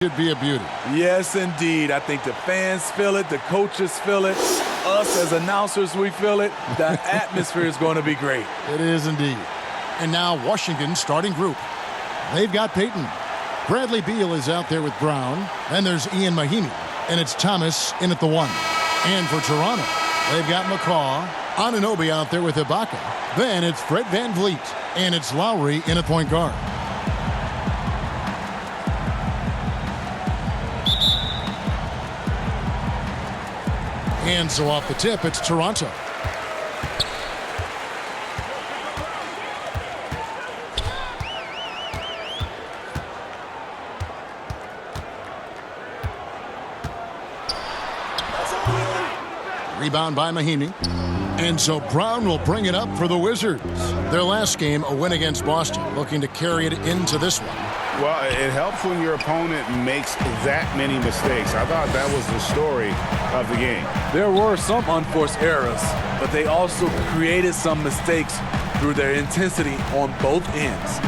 Should be a beauty. Yes, indeed. I think the fans feel it, the coaches feel it, us as announcers, we feel it. The atmosphere is going to be great. It is indeed. And now Washington's starting group. They've got Payton. Bradley Beal is out there with Brown. Then there's Ian Mahinmi. And it's Thomas in at the 1. And for Toronto, they've got McCaw. Anunoby out there with Ibaka. Then it's Fred VanVleet. And it's Lowry in at point guard. And so off the tip, it's Toronto. Rebound by Mahinmi. And so Brown will bring it up for the Wizards. Their last game, a win against Boston, looking to carry it into this one. Well, it helps when your opponent makes that many mistakes. I thought that was the story of the game. There were some unforced errors, but they also created some mistakes through their intensity on both ends.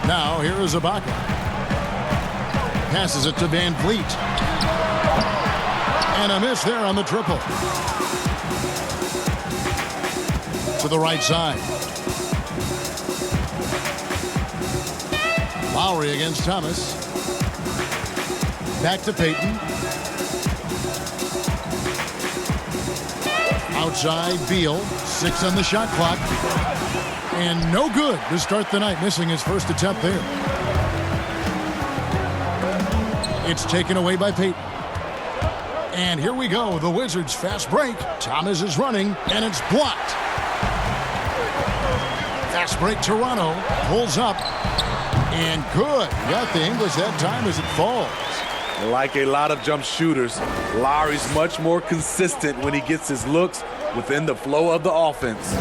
Now here is Ibaka. Passes it to VanVleet. And a miss there on the triple. To the right side. Lowry against Thomas. Back to Payton. Outside, Beal. 6 on the shot clock. And no good to start the night, missing his first attempt there. It's taken away by Payton. And here we go, the Wizards fast break. Thomas is running, and it's blocked. Fast break, Toronto pulls up. And good. Got the English that time as it falls. Like a lot of jump shooters, Lowry's much more consistent when he gets his looks within the flow of the offense.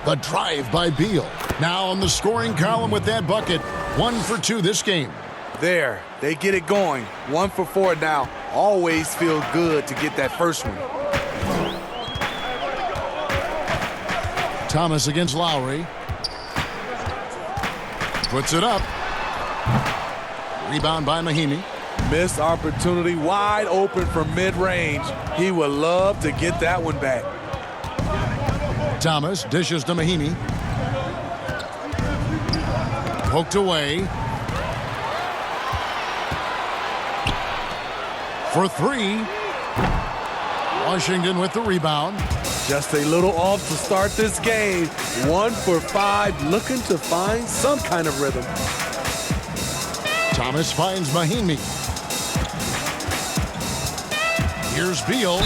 The drive by Beal. Now on the scoring column with that bucket. 1 for 2 this game. There, they get it going. 1 for 4 now. Always feel good to get that first one. Thomas against Lowry. Puts it up. Rebound by Mahinmi. Missed opportunity, wide open from mid-range. He would love to get that one back. Thomas dishes to Mahinmi. Poked away. For 3. Washington with the rebound. Just a little off to start this game. 1 for 5, looking to find some kind of rhythm. Thomas finds Mahinmi. Here's Beal.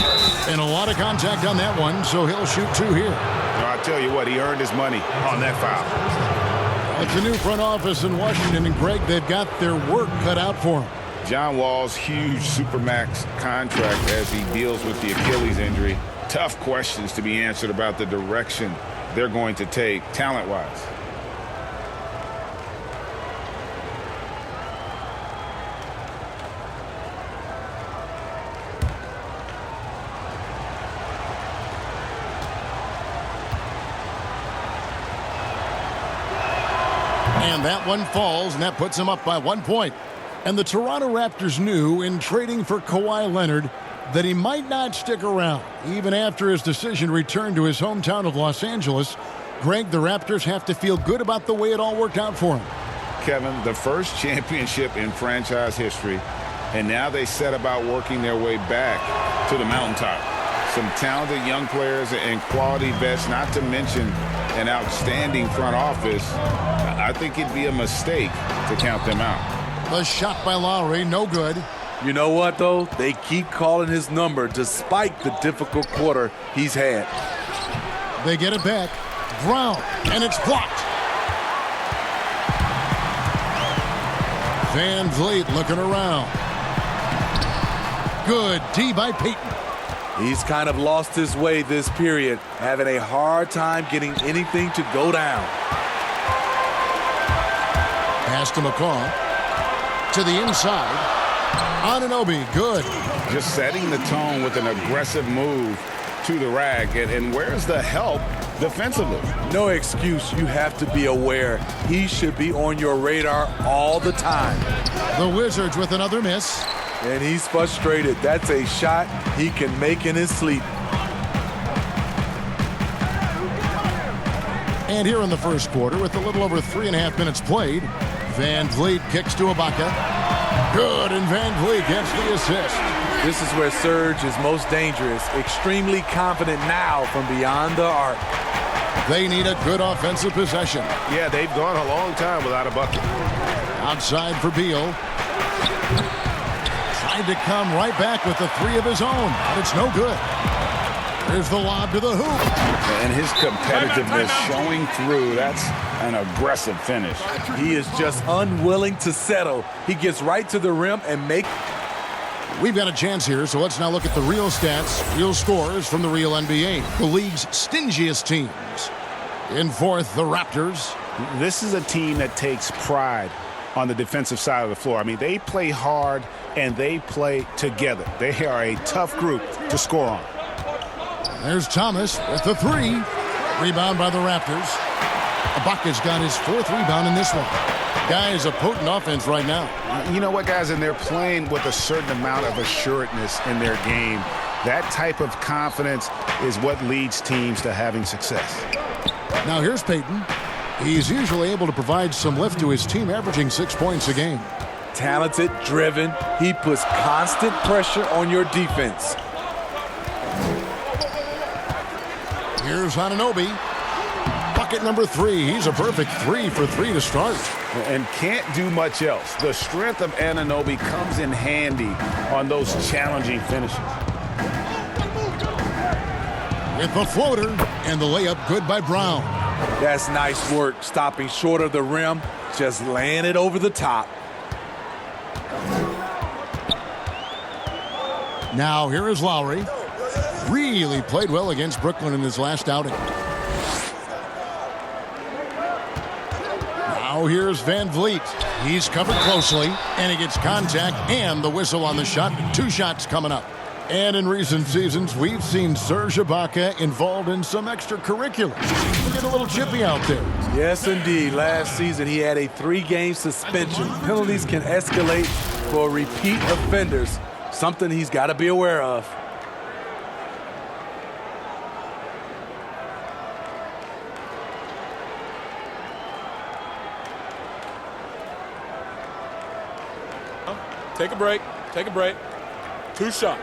And a lot of contact on that one, so he'll shoot 2 here. I'll tell you what, he earned his money on that foul. It's a new front office in Washington, and Greg, they've got their work cut out for him. John Wall's huge Supermax contract as he deals with the Achilles injury. Tough questions to be answered about the direction they're going to take talent-wise. And that one falls, and that puts him up by 1 point. And the Toronto Raptors knew in trading for Kawhi Leonard that he might not stick around, even after his decision to return to his hometown of Los Angeles. Greg, the Raptors have to feel good about the way it all worked out for him. Kevin, the first championship in franchise history, and now they set about working their way back to the mountaintop. Some talented young players and quality vets, not to mention an outstanding front office. I think it'd be a mistake to count them out. The shot by Lowry, no good. You know what, though? They keep calling his number despite the difficult quarter he's had. They get it back. Brown, and it's blocked. VanVleet looking around. Good D by Payton. He's kind of lost his way this period, having a hard time getting anything to go down. Pass to McCaw. To the inside. Anunoby, good. Just setting the tone with an aggressive move to the rack. And where's the help defensively. No excuse. You have to be aware. He should be on your radar all the time. The Wizards with another miss. And he's frustrated. That's a shot he can make in his sleep. And here in the first quarter, with a little over 3.5 minutes played, Van Vliet kicks to Ibaka. Good, and Van Vliet gets the assist. This is where Serge is most dangerous. Extremely confident now from beyond the arc. They need a good offensive possession. Yeah, they've gone a long time without a bucket. Outside for Beal. Tried to come right back with the three of his own, but it's no good. There's the lob to the hoop. And his competitiveness showing through. That's an aggressive finish. He is just unwilling to settle. He gets right to the rim and We've got a chance here, so let's now look at the real stats, real scores from the real NBA. The league's stingiest teams. In fourth, the Raptors. This is a team that takes pride on the defensive side of the floor. I mean, they play hard and they play together. They are a tough group to score on. There's Thomas with the three. Rebound by the Raptors. Ibaka's got his fourth rebound in this one. Guy is a potent offense right now. You know what, guys? And they're playing with a certain amount of assuredness in their game. That type of confidence is what leads teams to having success. Now here's Payton. He's usually able to provide some lift to his team, averaging 6 points a game. talented, driven. He puts constant pressure on your defense. Here's Anunoby. Bucket number 3. He's a perfect 3 for 3 to start. And can't do much else. The strength of Anunoby comes in handy on those challenging finishes. With the floater and the layup good by Brown. That's nice work, stopping short of the rim, just laying it over the top. Now here is Lowry. Really played well against Brooklyn in his last outing. Now here's Van Vliet. He's covered closely, and he gets contact and the whistle on the shot. 2 shots coming up. And in recent seasons, we've seen Serge Ibaka involved in some extracurriculars. Get a little chippy out there. Yes, indeed. Last season, he had a 3-game suspension. Penalties can escalate for repeat offenders, something he's got to be aware of. Take a break. Take a break. 2 shots.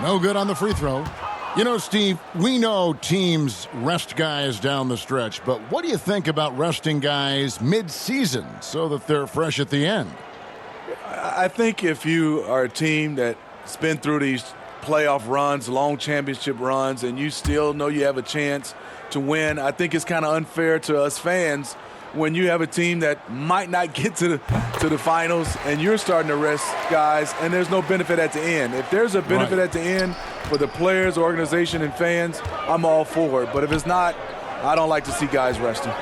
No good on the free throw. You know, Steve, we know teams rest guys down the stretch, but what do you think about resting guys mid-season so that they're fresh at the end? I think if you are a team that's been through these playoff runs, long championship runs, and you still know you have a chance to win, I think it's kind of unfair to us fans when you have a team that might not get to the finals and you're starting to rest guys and there's no benefit at the end. If there's a benefit at the end for the players, organization, and fans, I'm all for it. But if it's not, I don't like to see guys resting.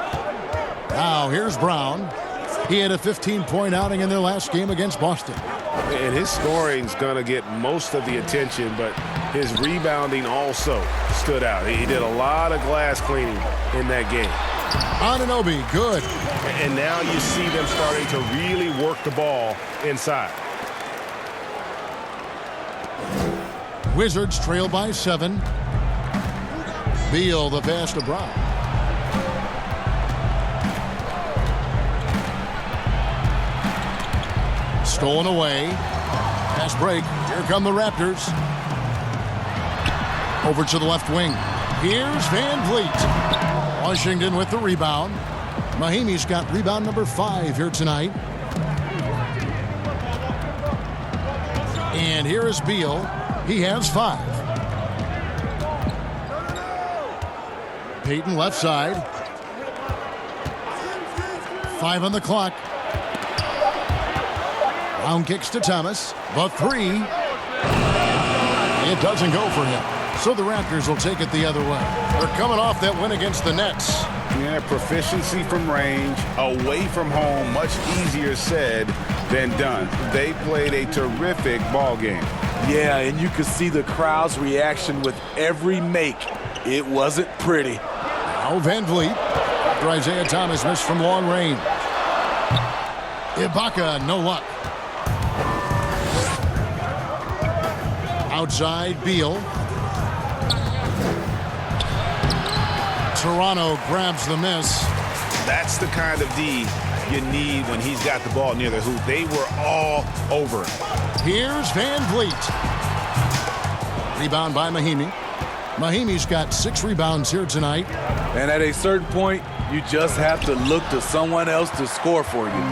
Now here's Brown. He had a 15-point outing in their last game against Boston. And his scoring's going to get most of the attention, but his rebounding also stood out. He did a lot of glass cleaning in that game. Anunoby, good. And now you see them starting to really work the ball inside. Wizards trail by 7. Beal the pass to Brown. Stolen away. Pass break. Here come the Raptors. Over to the left wing. Here's Van Vliet. Washington with the rebound. Mahimi's got rebound number 5 here tonight. And here is Beal. He has 5. Payton left side. 5 on the clock. Brown kicks to Thomas. The 3. It doesn't go for him. So the Raptors will take it the other way. They're coming off that win against the Nets. Yeah, proficiency from range, away from home, much easier said than done. They played a terrific ball game. Yeah, and you could see the crowd's reaction with every make. It wasn't pretty. Now Van Vliet after Isaiah Thomas missed from long range. Ibaka, no luck. Outside, Beal. Toronto grabs the miss. That's the kind of D you need when he's got the ball near the hoop. They were all over him. Here's Van Vliet. Rebound by Mahimi. Mahimi's got 6 rebounds here tonight. And at a certain point, you just have to look to someone else to score for you.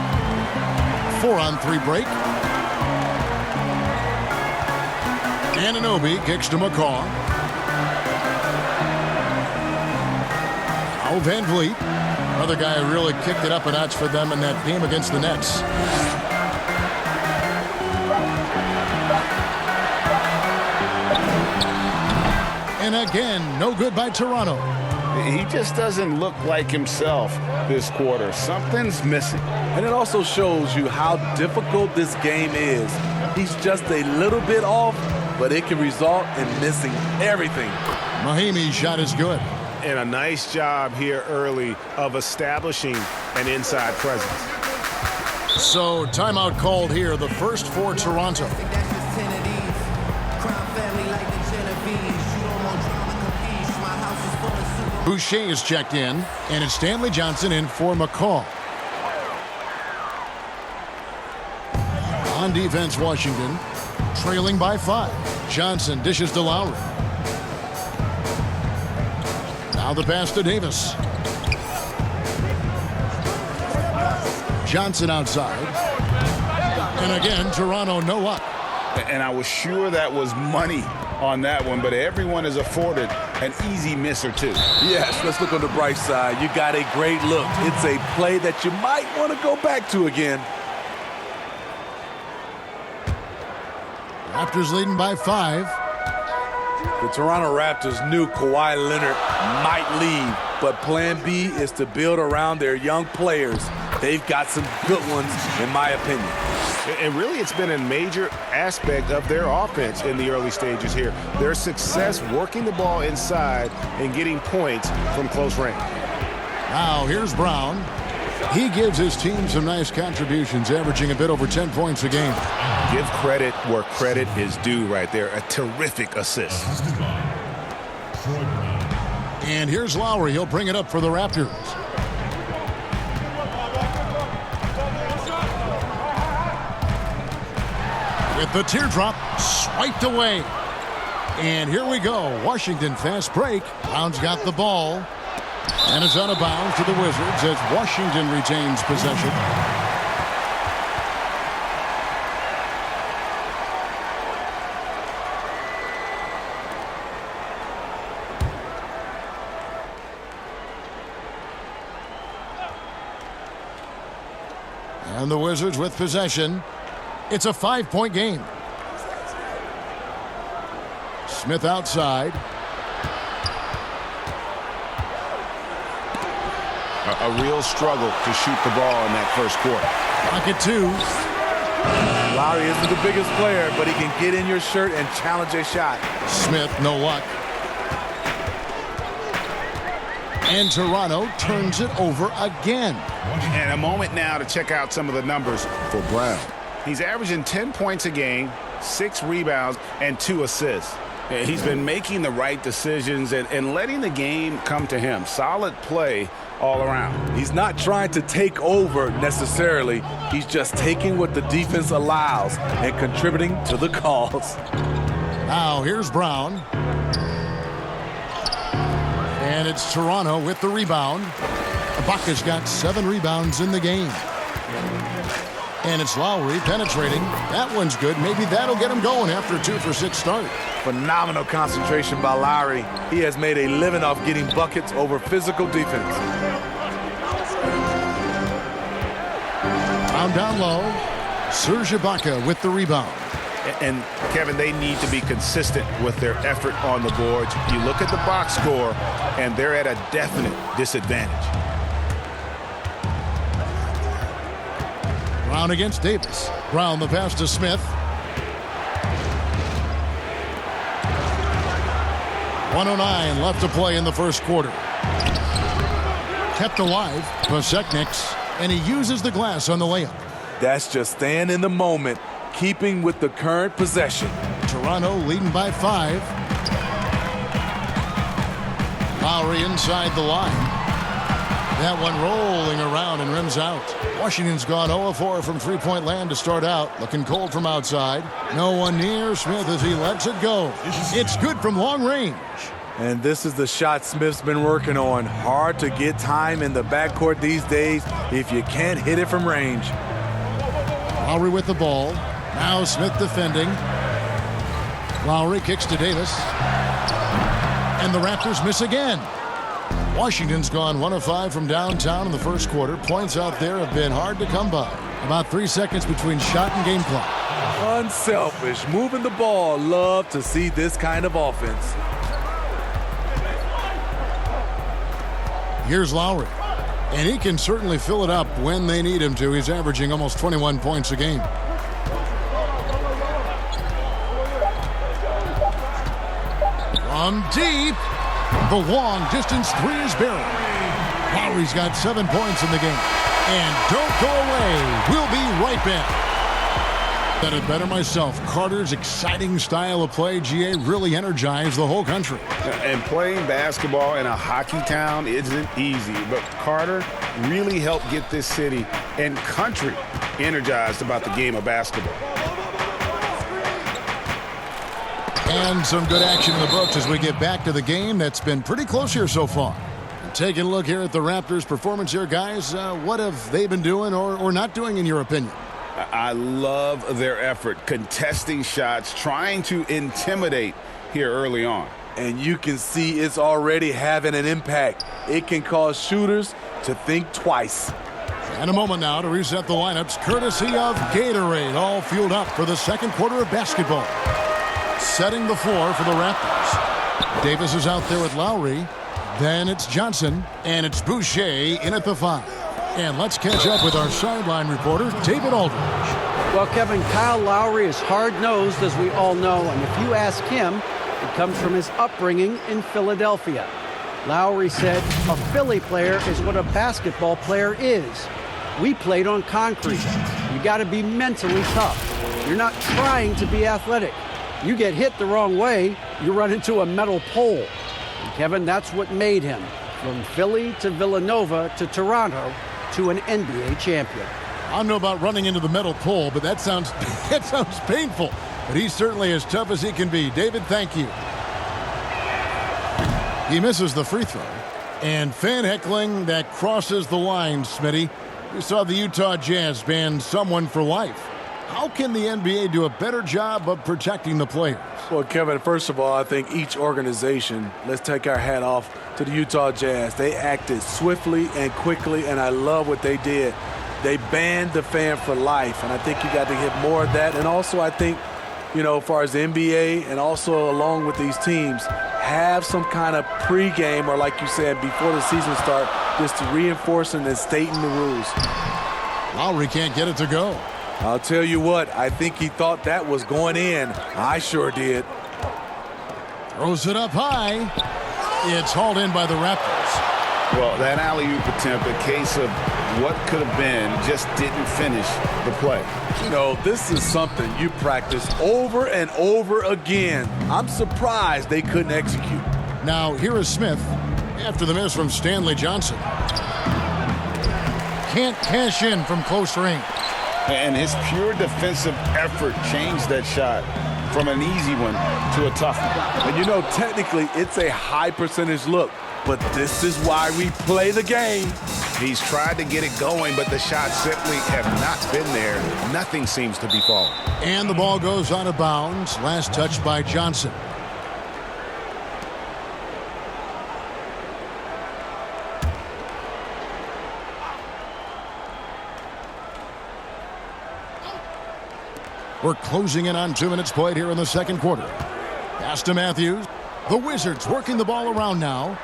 4-on-3 break. Anunoby kicks to McCaw. Now Van Vliet. Another guy who really kicked it up a notch for them in that game against the Nets. And again, no good by Toronto. He just doesn't look like himself this quarter. Something's missing. And it also shows you how difficult this game is. He's just a little bit off, but it can result in missing everything. Mahimi's shot is good. And a nice job here early of establishing an inside presence. So timeout called here, the first for Toronto. Boucher is checked in, and it's Stanley Johnson in for McCaw. On defense, Washington, trailing by 5. Johnson dishes to Lowry. Now the pass to Davis. Johnson outside. And again, Toronto no luck. And I was sure that was money on that one, but everyone is afforded an easy miss or two. Yes, let's look on the bright side. You got a great look. It's a play that you might want to go back to again. Raptors leading by 5. The Toronto Raptors knew Kawhi Leonard might leave, but plan B is to build around their young players. They've got some good ones, in my opinion. And really, it's been a major aspect of their offense in the early stages here. Their success working the ball inside and getting points from close range. Now here's Brown. He gives his team some nice contributions, averaging a bit over 10 points a game. Give credit where credit is due right there. A terrific assist. And here's Lowry. He'll bring it up for the Raptors. With the teardrop swiped away. And here we go. Washington fast break. Brown's got the ball. And it's out of bounds to the Wizards as Washington retains possession. And the Wizards with possession. It's a 5-point game. Smith outside. A real struggle to shoot the ball in that first quarter. Pocket 2. Lowry isn't the biggest player, but he can get in your shirt and challenge a shot. Smith, no luck. And Toronto turns it over again. And a moment now to check out some of the numbers for Brown. He's averaging 10 points a game, 6 rebounds, and 2 assists. He's been making the right decisions and letting the game come to him. Solid play all around. He's not trying to take over necessarily. He's just taking what the defense allows and contributing to the cause. Now here's Brown. And it's Toronto with the rebound. Ibaka's got 7 rebounds in the game. And it's Lowry penetrating. That one's good. Maybe that'll get him going after a 2-for-6 start. Phenomenal concentration by Lowry. He has made a living off getting buckets over physical defense. Brown down low. Serge Ibaka with the rebound. And, Kevin, they need to be consistent with their effort on the boards. You look at the box score, and they're at a definite disadvantage. Brown against Davis. Brown the pass to Smith. 1:09 left to play in the first quarter. Kept alive, Posekniks, and he uses the glass on the layup. That's just staying in the moment, keeping with the current possession. Toronto leading by 5. Lowry inside the line. That one rolling around and rims out. Washington's gone 0 of 4 from three-point land to start out. Looking cold from outside. No one near Smith as he lets it go. It's good from long range. And this is the shot Smith's been working on. Hard to get time in the backcourt these days if you can't hit it from range. Lowry with the ball. Now Smith defending. Lowry kicks to Davis. And the Raptors miss again. Washington's gone 1 of 5 from downtown in the first quarter. Points out there have been hard to come by. About 3 seconds between shot and game clock. Unselfish, moving the ball. Love to see this kind of offense. Here's Lowry. And he can certainly fill it up when they need him to. He's averaging almost 21 points a game. From deep. The long distance three is buried. Lowry's got 7 points in the game. And don't go away. We'll be right back. Said it better myself. Carter's exciting style of play, GA, really energized the whole country. And playing basketball in a hockey town isn't easy, but Carter really helped get this city and country energized about the game of basketball. And some good action in the books as we get back to the game that's been pretty close here so far. Taking a look here at the Raptors' performance here, guys. What have they been doing or not doing in your opinion? I love their effort, contesting shots, trying to intimidate here early on. And you can see it's already having an impact. It can cause shooters to think twice. And a moment now to reset the lineups, courtesy of Gatorade, all fueled up for the second quarter of basketball. Setting the floor for the Raptors. Davis is out there with Lowry. Then it's Johnson, and it's Boucher in at the 5. And let's catch up with our sideline reporter, David Aldridge. Well, Kevin, Kyle Lowry is hard-nosed, as we all know, and if you ask him, it comes from his upbringing in Philadelphia. Lowry said, a Philly player is what a basketball player is. We played on concrete. You got to be mentally tough. You're not trying to be athletic. You get hit the wrong way, you run into a metal pole. And Kevin, that's what made him, from Philly to Villanova to Toronto, to an NBA champion. I don't know about running into the metal pole, but that sounds painful. But he's certainly as tough as he can be. David, thank you. He misses the free throw. And fan heckling that crosses the line, Smitty. We saw the Utah Jazz ban someone for life. How can the NBA do a better job of protecting the players? Well, Kevin, first of all, I think each organization, let's take our hat off to the Utah Jazz. They acted swiftly and quickly, and I love what they did. They banned the fan for life, and I think you got to get more of that. And also, I think, as far as the NBA and also along with these teams, have some kind of pregame or, like you said, before the season starts, just to reinforcing and stating the rules. Lowry can't get it to go. I'll tell you what, I think he thought that was going in. I sure did. Throws it up high. It's hauled in by the Raptors. Well, that alley-oop attempt, a case of what could have been, just didn't finish the play. This is something you practice over and over again. I'm surprised they couldn't execute. Now, here is Smith after the miss from Stanley Johnson. Can't cash in from close range. And his pure defensive effort changed that shot from an easy one to a tough one. And technically it's a high percentage look, but this is why we play the game. He's tried to get it going, but the shots simply have not been there. Nothing seems to be falling. And the ball goes out of bounds. Last touch by Johnson. We're closing in on 2 minutes played here in the second quarter. Pass to Matthews. The Wizards working the ball around now.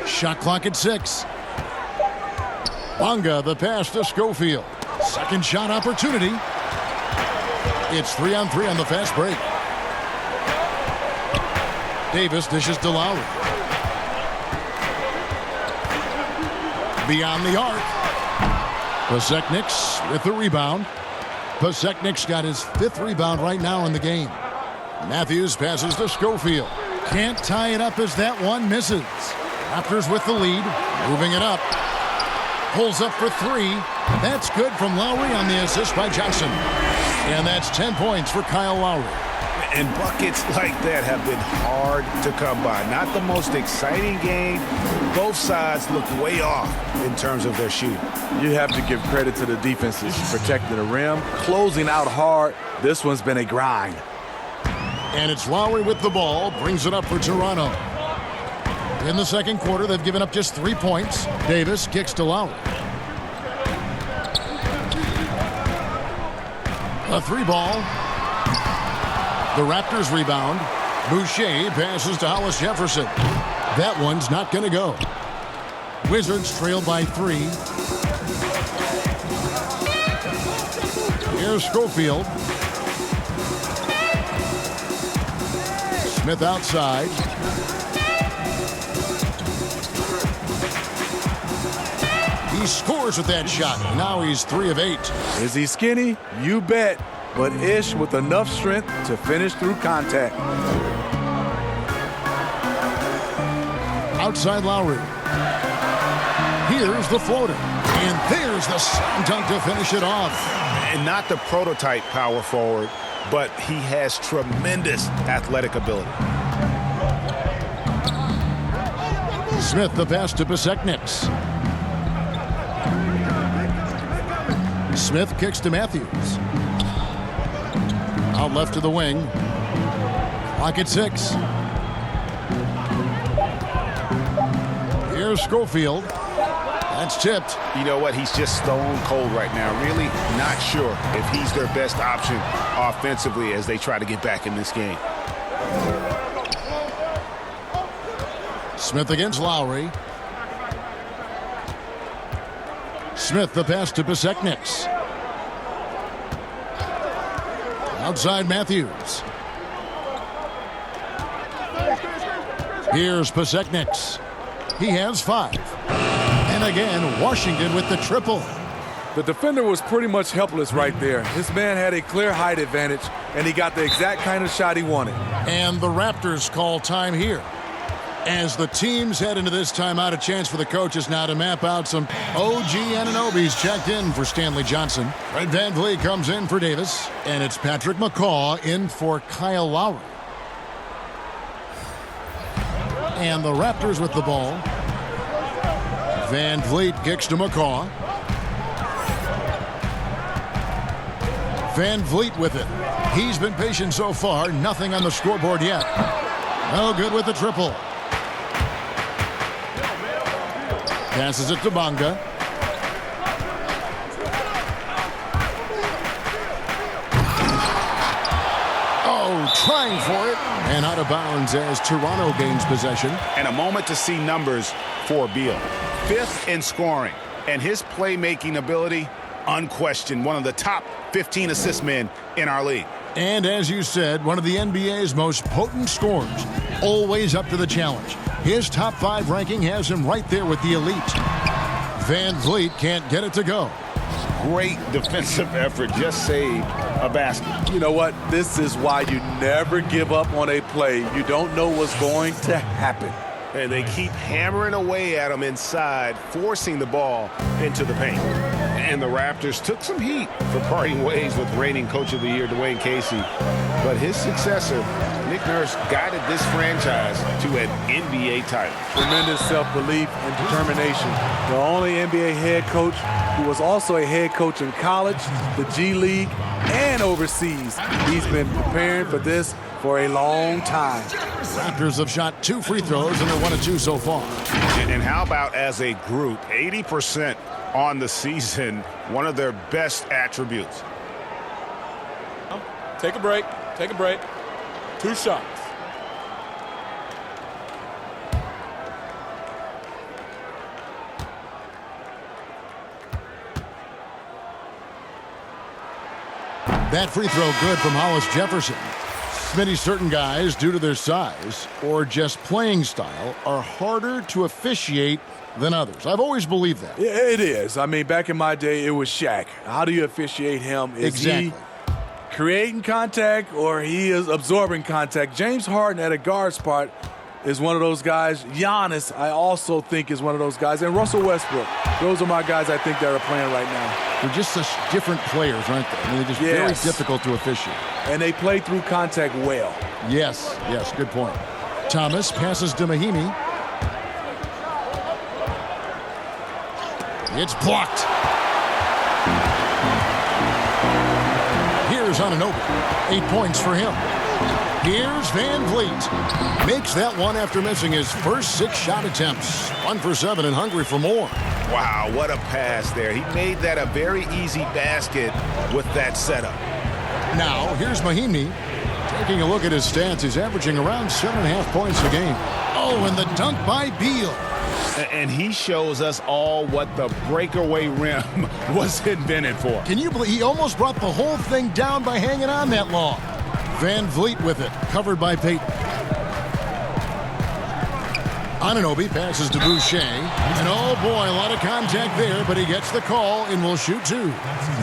Shot clock at 6. Bonga, the pass to Schofield. Second shot opportunity. It's 3-on-3 on the fast break. Davis dishes to Lowry. Beyond the arc. Pasechnik's with the rebound. Pasechnik's got his 5th rebound right now in the game. Matthews passes to Schofield. Can't tie it up as that one misses. Raptors with the lead. Moving it up. Pulls up for 3. That's good from Lowry on the assist by Johnson. And that's 10 points for Kyle Lowry. And buckets like that have been hard to come by. Not the most exciting game. Both sides look way off in terms of their shooting. You have to give credit to the defenses protecting the rim, closing out hard. This one's been a grind. And it's Lowry with the ball, brings it up for Toronto. In the second quarter, they've given up just 3 points. Davis kicks to Lowry. A 3-ball. The Raptors rebound. Boucher passes to Hollis Jefferson. That one's not going to go. Wizards trail by 3. Here's Schofield. Smith outside. He scores with that shot. Now he's 3 of 8. Is he skinny? You bet. But Ish with enough strength to finish through contact. Outside Lowry. Here's the floater. And there's the slam dunk to finish it off. And not the prototype power forward, but he has tremendous athletic ability. Smith the pass to Pasechnik's. Smith kicks to Matthews. Out left to the wing. Clock at 6. Here's Schofield. That's tipped. You know what? He's just stone cold right now. Really not sure if he's their best option offensively as they try to get back in this game. Smith against Lowry. Smith the pass to Pasechnik's. Outside Matthews. Here's Pasechnik's. He has 5. And again, Washington with the triple. The defender was pretty much helpless right there. His man had a clear height advantage, and he got the exact kind of shot he wanted. And the Raptors call time here. As the teams head into this timeout, a chance for the coaches now to map out some OG Anunobys checked in for Stanley Johnson. Fred VanVleet comes in for Davis, and it's Patrick McCaw in for Kyle Lowry. And the Raptors with the ball. VanVleet kicks to McCaw. VanVleet with it. He's been patient so far. Nothing on the scoreboard yet. No good with the triple. Passes it to Bonga. Oh, trying for it. And out of bounds as Toronto gains possession. And a moment to see numbers for Beal. 5th in scoring. And his playmaking ability, unquestioned. One of the top 15 assist men in our league. And as you said, one of the NBA's most potent scorers. Always up to the challenge. His top 5 ranking has him right there with the elite. VanVleet can't get it to go. Great defensive effort. Just saved a basket. You know what? This is why you never give up on a play. You don't know what's going to happen. And they keep hammering away at him inside, forcing the ball into the paint. And the Raptors took some heat for parting ways with reigning Coach of the Year, Dwayne Casey. But his successor, Nick Nurse, guided this franchise to an NBA title. Tremendous self-belief and determination. The only NBA head coach who was also a head coach in college, the G League, and overseas. He's been preparing for this for a long time. Raptors have shot 2 free throws and they're 1 of 2 so far. And how about as a group, 80% on the season, one of their best attributes. Take a break. Take a break. 2 shots. That free throw good from Hollis Jefferson. Smitty, certain guys, due to their size or just playing style, are harder to officiate than others. I've always believed that. Yeah, it is. I mean, back in my day, it was Shaq. How do you officiate him? Is he creating contact or he is absorbing contact? James Harden at a guard spot is one of those guys. Giannis, I also think, is one of those guys. And Russell Westbrook. Those are my guys I think that are playing right now. They're just such different players, aren't they? I mean, they're just very difficult to officiate. And they play through contact well. Yes, good point. Thomas passes to Mahimi. It's blocked. Here's Anunoby. 8 points for him. Here's Van Vliet. Makes that one after missing his first 6 shot attempts. 1 for 7 and hungry for more. Wow, what a pass there. He made that a very easy basket with that setup. Now, here's Mahimi. Taking a look at his stats, he's averaging around 7.5 points a game. Oh, and the dunk by Beal. And he shows us all what the breakaway rim was invented for. Can you believe he almost brought the whole thing down by hanging on that long? Van Vliet with it, covered by Payton. Anunoby passes to Boucher. And oh boy, a lot of contact there, but he gets the call and will shoot 2.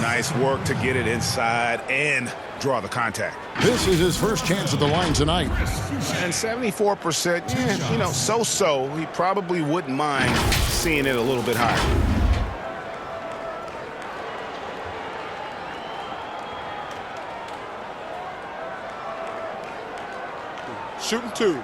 Nice work to get it inside and draw the contact. This is his first chance at the line tonight. And 74%, so-so. He probably wouldn't mind seeing it a little bit higher. Shooting 2.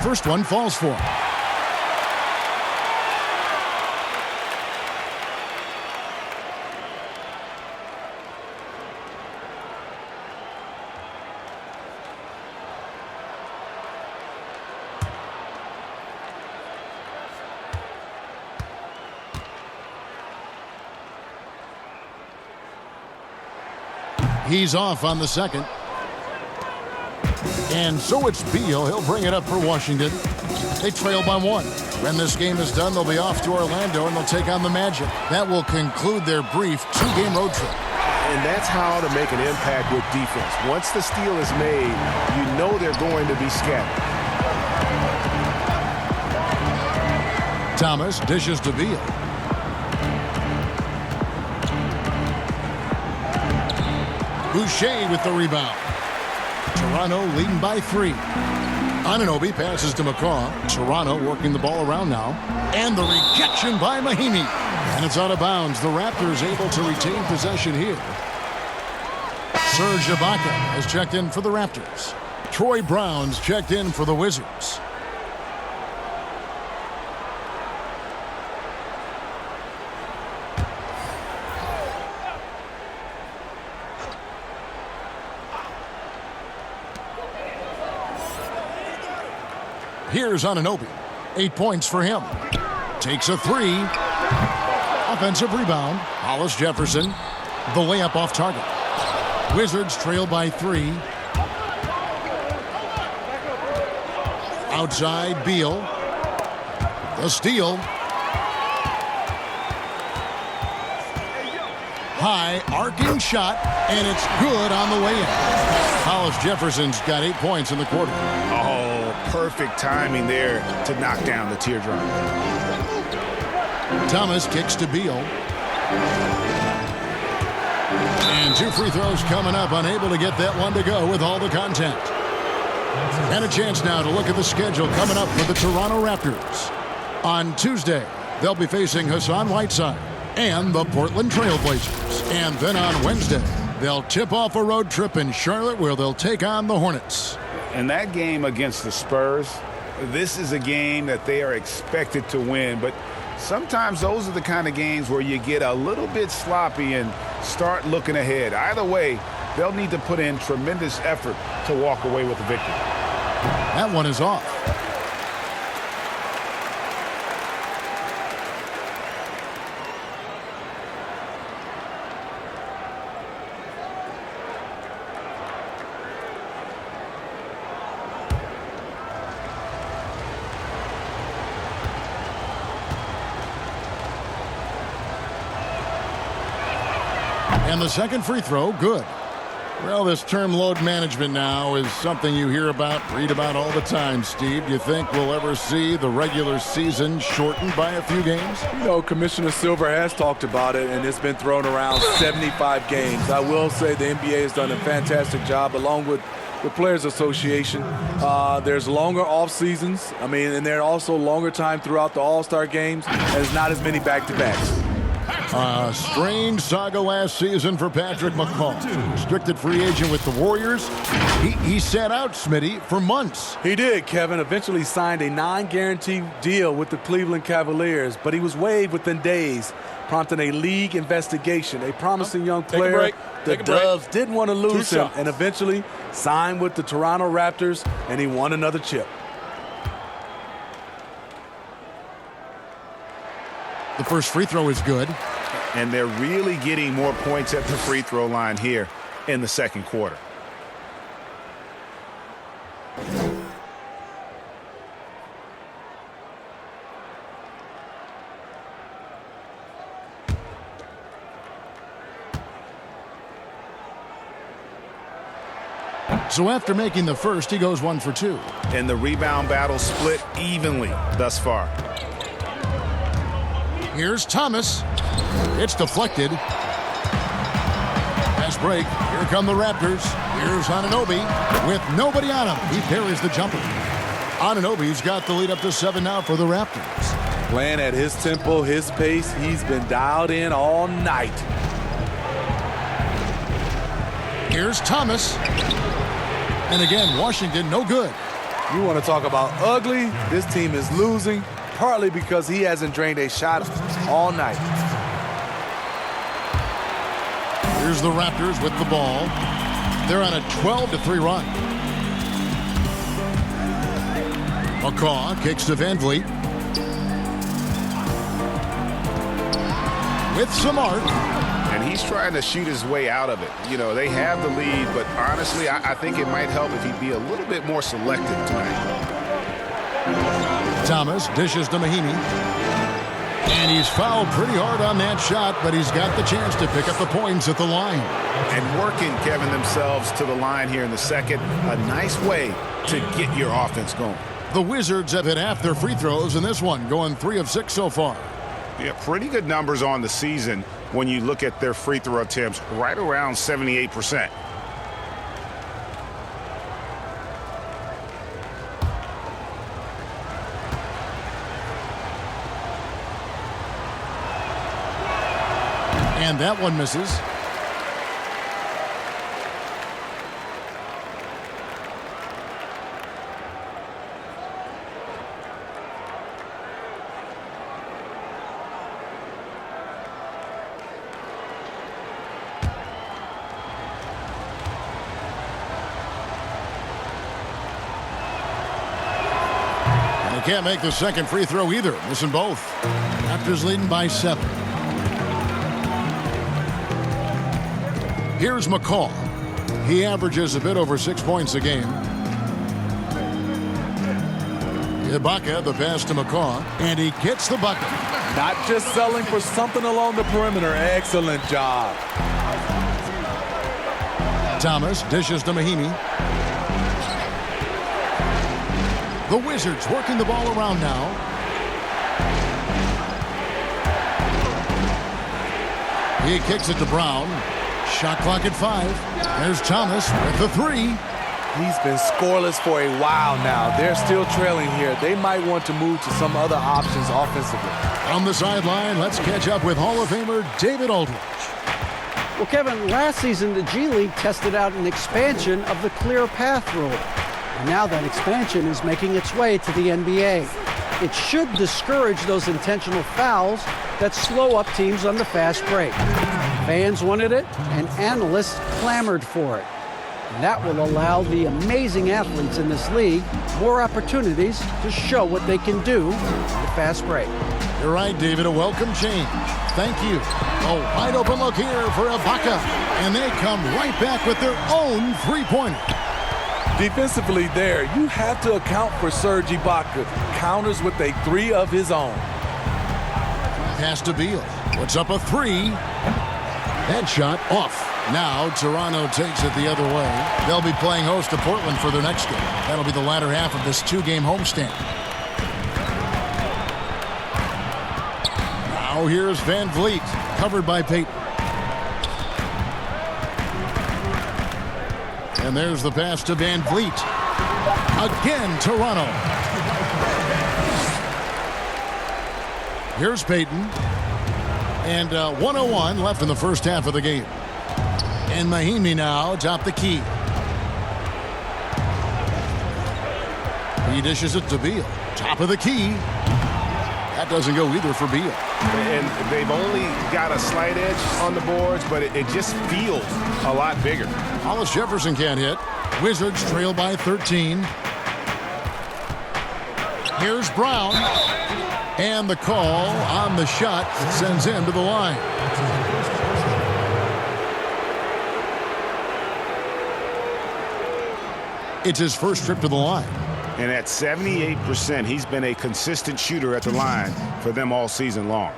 First one falls for him. He's off on the second. And so it's Beal. He'll bring it up for Washington. They trail by 1. When this game is done, they'll be off to Orlando, and they'll take on the Magic. That will conclude their brief 2-game road trip. And that's how to make an impact with defense. Once the steal is made, you know they're going to be scattered. Thomas dishes to Beal. Boucher with the rebound. Toronto leading by 3. Anunoby passes to McCaw. Toronto working the ball around now. And the rejection by Mahimi. And it's out of bounds. The Raptors able to retain possession here. Serge Ibaka has checked in for the Raptors. Troy Brown's checked in for the Wizards. Here's Anunoby. 8 points for him. Takes a 3. Offensive rebound. Hollis Jefferson. The layup off target. Wizards trail by 3. Outside, Beal. The steal. High, arcing shot, and it's good on the way in. Hollis Jefferson's got 8 points in the quarter. Oh, perfect timing there to knock down the teardrop. Thomas kicks to Beal. And 2 free throws coming up, unable to get that one to go with all the contact. And a chance now to look at the schedule coming up for the Toronto Raptors. On Tuesday, they'll be facing Hassan Whiteside and the Portland Trail Blazers. And then on Wednesday, they'll tip off a road trip in Charlotte where they'll take on the Hornets. And that game against the Spurs, this is a game that they are expected to win, but sometimes those are the kind of games where you get a little bit sloppy and start looking ahead. Either way, they'll need to put in tremendous effort to walk away with the victory. That one is off. And the second free throw, good. Well, this term load management now is something you hear about, read about all the time, Steve. Do you think we'll ever see the regular season shortened by a few games? You know, Commissioner Silver has talked about it, and it's been thrown around 75 games. I will say the NBA has done a fantastic job, along with the Players Association. There's longer off seasons. I mean, and there are also longer time throughout the All-Star games, and there's not as many back-to-backs. Strange saga last season for Patrick McCaw. Restricted free agent with the Warriors. He sat out, Smitty, for months. He did, Kevin. Eventually signed a non-guaranteed deal with the Cleveland Cavaliers, but he was waived within days, prompting a league investigation. A promising young player. The Dubs didn't want to lose him, and eventually signed with the Toronto Raptors, and he won another chip. The first free throw is good. And they're really getting more points at the free throw line here in the second quarter. So after making the first, he goes 1 for 2. And the rebound battle split evenly thus far. Here's Thomas. It's deflected. Pass break. Here come the Raptors. Here's Anunoby with nobody on him. He parries the jumper. Anunoby's got the lead up to 7 now for the Raptors. Playing at his tempo, his pace. He's been dialed in all night. Here's Thomas. And again, Washington, no good. You want to talk about ugly? This team is losing, partly because he hasn't drained a shot all night. Here's the Raptors with the ball. They're on a 12-3 run. McCaw kicks to Van Vliet. With some art. And he's trying to shoot his way out of it. You know, they have the lead, but honestly, I think it might help if he'd be a little bit more selective tonight. Thomas dishes to Mahinmi. And he's fouled pretty hard on that shot, but he's got the chance to pick up the points at the line. And working, Kevin, themselves to the line here in the second. A nice way to get your offense going. The Wizards have hit half their free throws in this one, going 3 of 6 so far. Yeah, pretty good numbers on the season when you look at their free throw attempts, right around 78%. And that one misses. And they can't make the second free throw either, missing both. Raptors leading by 7. Here's McCaw. He averages a bit over 6 points a game. Ibaka, the pass to McCaw, and he gets the bucket. Not just selling for something along the perimeter. Excellent job. Thomas dishes to Mahinmi. The Wizards working the ball around now. He kicks it to Brown. Shot clock at 5. There's Thomas with the 3. He's been scoreless for a while now. They're still trailing here. They might want to move to some other options offensively. On the sideline, let's catch up with Hall of Famer David Aldridge. Well, Kevin, last season the G League tested out an expansion of the clear path rule. And now that expansion is making its way to the NBA. It should discourage those intentional fouls that slow up teams on the fast break. Fans wanted it, and analysts clamored for it. And that will allow the amazing athletes in this league more opportunities to show what they can do with the fast break. You're right, David. A welcome change. Thank you. A wide open look here for Ibaka. And they come right back with their own three-pointer. Defensively there, you have to account for Serge Ibaka. Counters with a three of his own. Pass to Beal. Puts up a three. That shot off. Now Toronto takes it the other way. They'll be playing host to Portland for their next game. That'll be the latter half of this two-game homestand. Now here's Van Vliet, covered by Payton. And there's the pass to Van Vliet. Again, Toronto. Here's Payton. And 1:01 left in the first half of the game. And Mahimi now top the key. He dishes it to Beal. Top of the key. That doesn't go either for Beal. And they've only got a slight edge on the boards, but it just feels a lot bigger. Hollis Jefferson can't hit. Wizards trail by 13. Here's Brown. And the call on the shot sends him to the line. It's his first trip to the line. And at 78%, he's been a consistent shooter at the line for them all season long.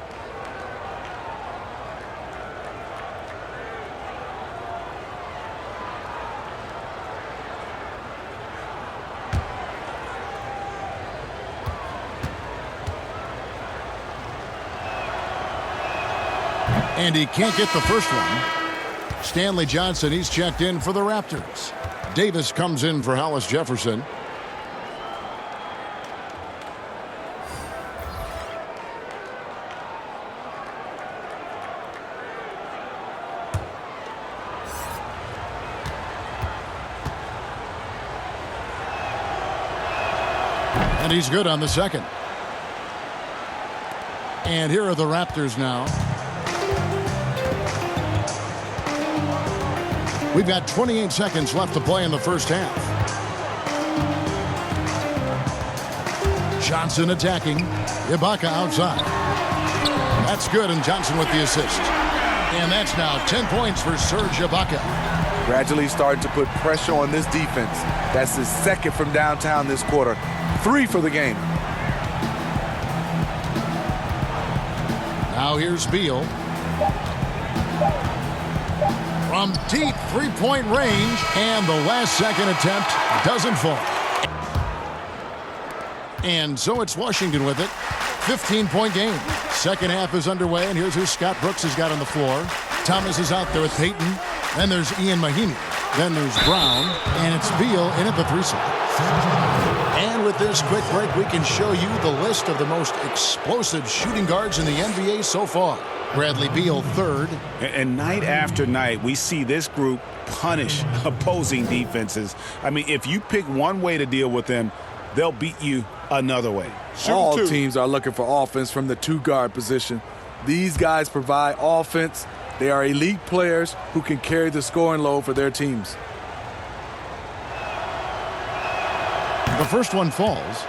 And he can't get the first one. Stanley Johnson, he's checked in for the Raptors. Davis comes in for Hollis Jefferson. And he's good on the second. And here are the Raptors now. We've got 28 seconds left to play in the first half. Johnson attacking. Ibaka outside. That's good, and Johnson with the assist. And that's now 10 points for Serge Ibaka. Gradually starting to put pressure on this defense. That's his second from downtown this quarter. 3 for the game. Now here's Beal. From deep three-point range, and the last second attempt doesn't fall. And so it's Washington with it. 15-point game. Second half is underway, and here's who Scott Brooks has got on the floor. Thomas is out there with Payton. Then there's Ian Mahimi. Then there's Brown, and it's Beal in at the 3 slot. And with this quick break, we can show you the list of the most explosive shooting guards in the NBA so far. Bradley Beal third. And night after night, we see this group punish opposing defenses. I mean, if you pick one way to deal with them, they'll beat you another way. All teams are looking for offense from the 2-guard position. These guys provide offense. They are elite players who can carry the scoring load for their teams. The first one falls.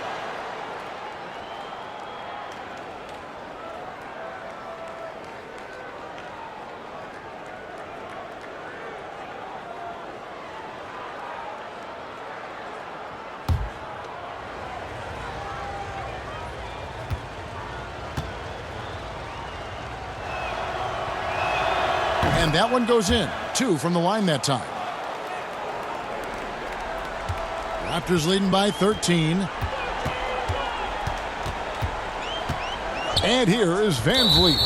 And that one goes in. 2 from the line that time. Raptors leading by 13. And here is Van Vliet.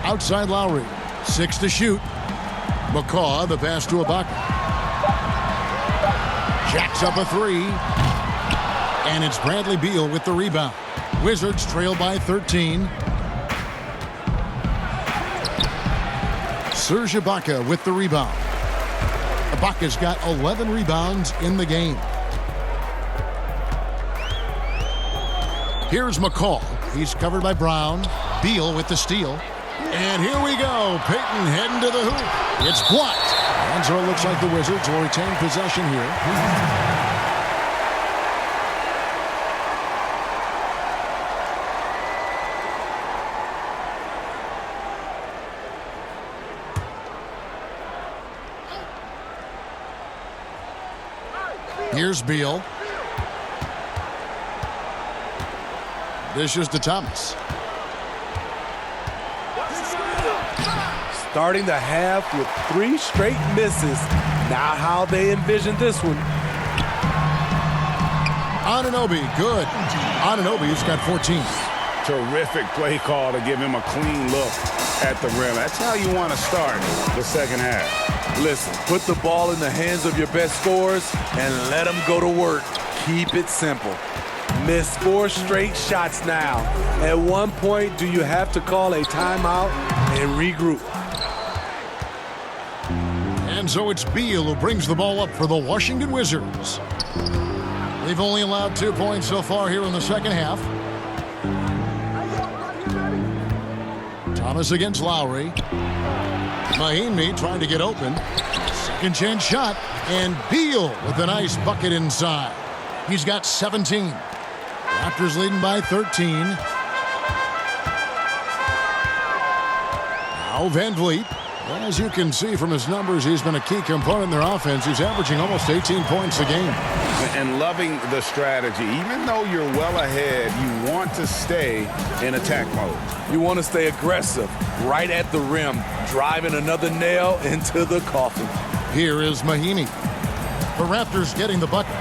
Outside Lowry. 6 to shoot. McCaw, the pass to Ibaka. Jacks up a 3. And it's Bradley Beal with the rebound. Wizards trail by 13. Serge Ibaka with the rebound. Ibaka's got 11 rebounds in the game. Here's McCall. He's covered by Brown. Beal with the steal. And here we go. Payton heading to the hoop. It's blocked. And so it looks like the Wizards will retain possession here. Here's Beal. Dishes to Thomas. Starting the half with 3 straight misses. Not how they envisioned this one. Anunoby, good. Anunoby's got 14. Terrific play call to give him a clean look at the rim. That's how you want to start the second half. Listen, put the ball in the hands of your best scorers and let them go to work. Keep it simple. Missed 4 straight shots now. At one point, do you have to call a timeout and regroup? And so it's Beal who brings the ball up for the Washington Wizards. They've only allowed 2 points so far here in the second half. Thomas against Lowry. Mahinmi trying to get open. Second chance shot. And Beal with a nice bucket inside. He's got 17. Raptors leading by 13. Now Van Vliet. As you can see from his numbers, he's been a key component in their offense. He's averaging almost 18 points a game. And loving the strategy. Even though you're well ahead, you want to stay in attack mode. You want to stay aggressive, right at the rim, driving another nail into the coffin. Here is Mahinmi. The Raptors getting the bucket.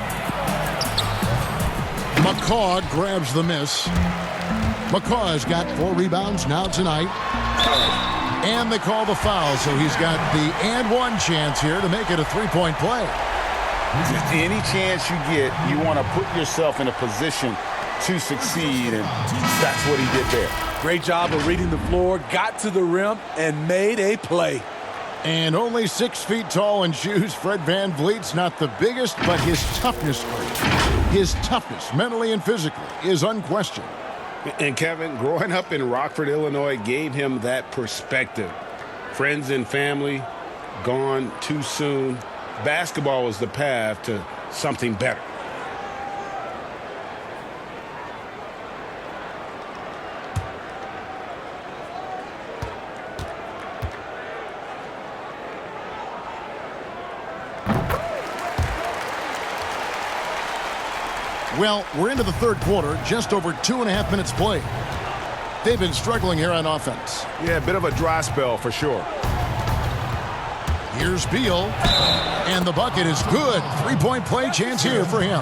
McCaw grabs the miss. McCaw has got 4 rebounds now tonight. And they call the foul, so he's got the and one chance here to make it a 3-point play. Any chance you get, you want to put yourself in a position to succeed, and that's what he did there. Great job of reading the floor, got to the rim, and made a play. And only 6 feet tall in shoes, Fred Van Vliet's not the biggest, but his toughness, mentally and physically, is unquestioned. And Kevin, growing up in Rockford, Illinois, gave him that perspective. Friends and family gone too soon. Basketball was the path to something better. Well, we're into the third quarter, just over 2.5 minutes played. They've been struggling here on offense. Yeah, a bit of a dry spell for sure. Here's Beal, and the bucket is good. 3-point play chance here for him.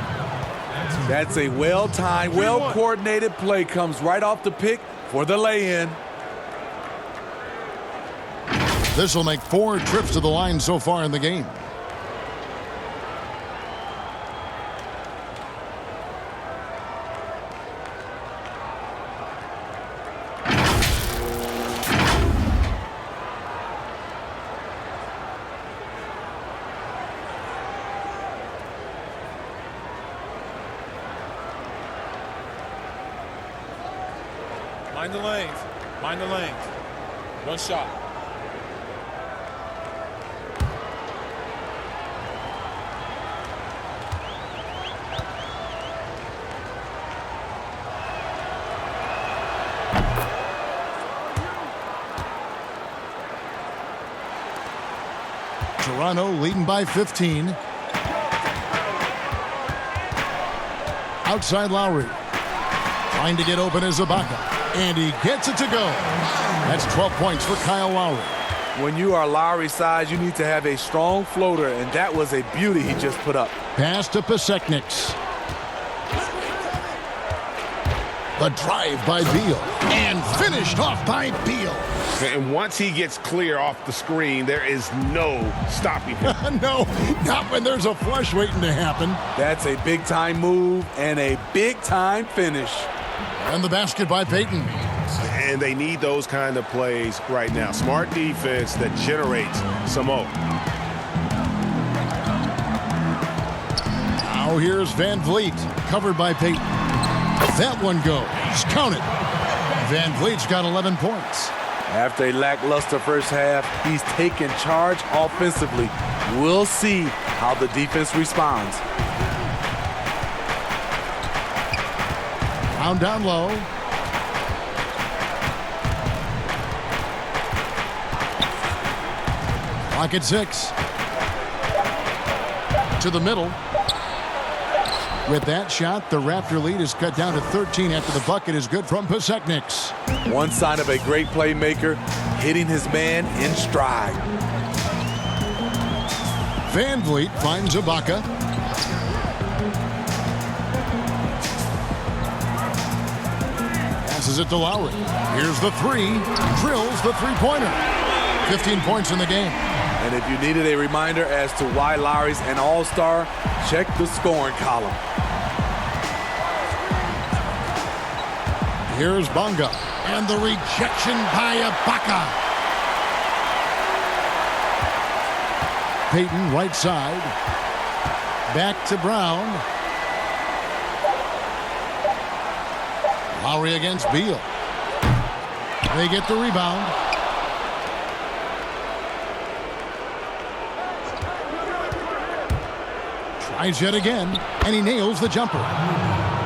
That's a well-timed, well-coordinated play. Comes right off the pick for the lay-in. This will make 4 trips to the line so far in the game. Mind the lanes. Mind the lanes. One shot. Toronto leading by 15. Outside Lowry. Trying to get open is Ibaka. And he gets it to go. That's 12 points for Kyle Lowry. When you are Lowry size, you need to have a strong floater, and that was a beauty he just put up. Pass to Pasechniks. The drive by Beal. And finished off by Beal. And once he gets clear off the screen, there is no stopping him. No, not when there's a flush waiting to happen. That's a big-time move and a big-time finish. And the basket by Payton. And they need those kind of plays right now. Smart defense that generates some more. Now here's Van Vliet, covered by Payton. That one goes. Counted. Van Vliet's got 11 points. After a lackluster first half, he's taken charge offensively. We'll see how the defense responds. Brown down low. Clock at 6. To the middle. With that shot, the Raptor lead is cut down to 13 after the bucket is good from Pasechniks. One sign of a great playmaker, hitting his man in stride. Van Vliet finds Ibaka. Passes it to Lowry. Here's the three. Drills the three-pointer. 15 points in the game. And if you needed a reminder as to why Lowry's an all-star, check the scoring column. Here's Bonga. And the rejection by Ibaka. Payton right side. Back to Brown. Lowry against Beal. They get the rebound. Tries yet again, and he nails the jumper.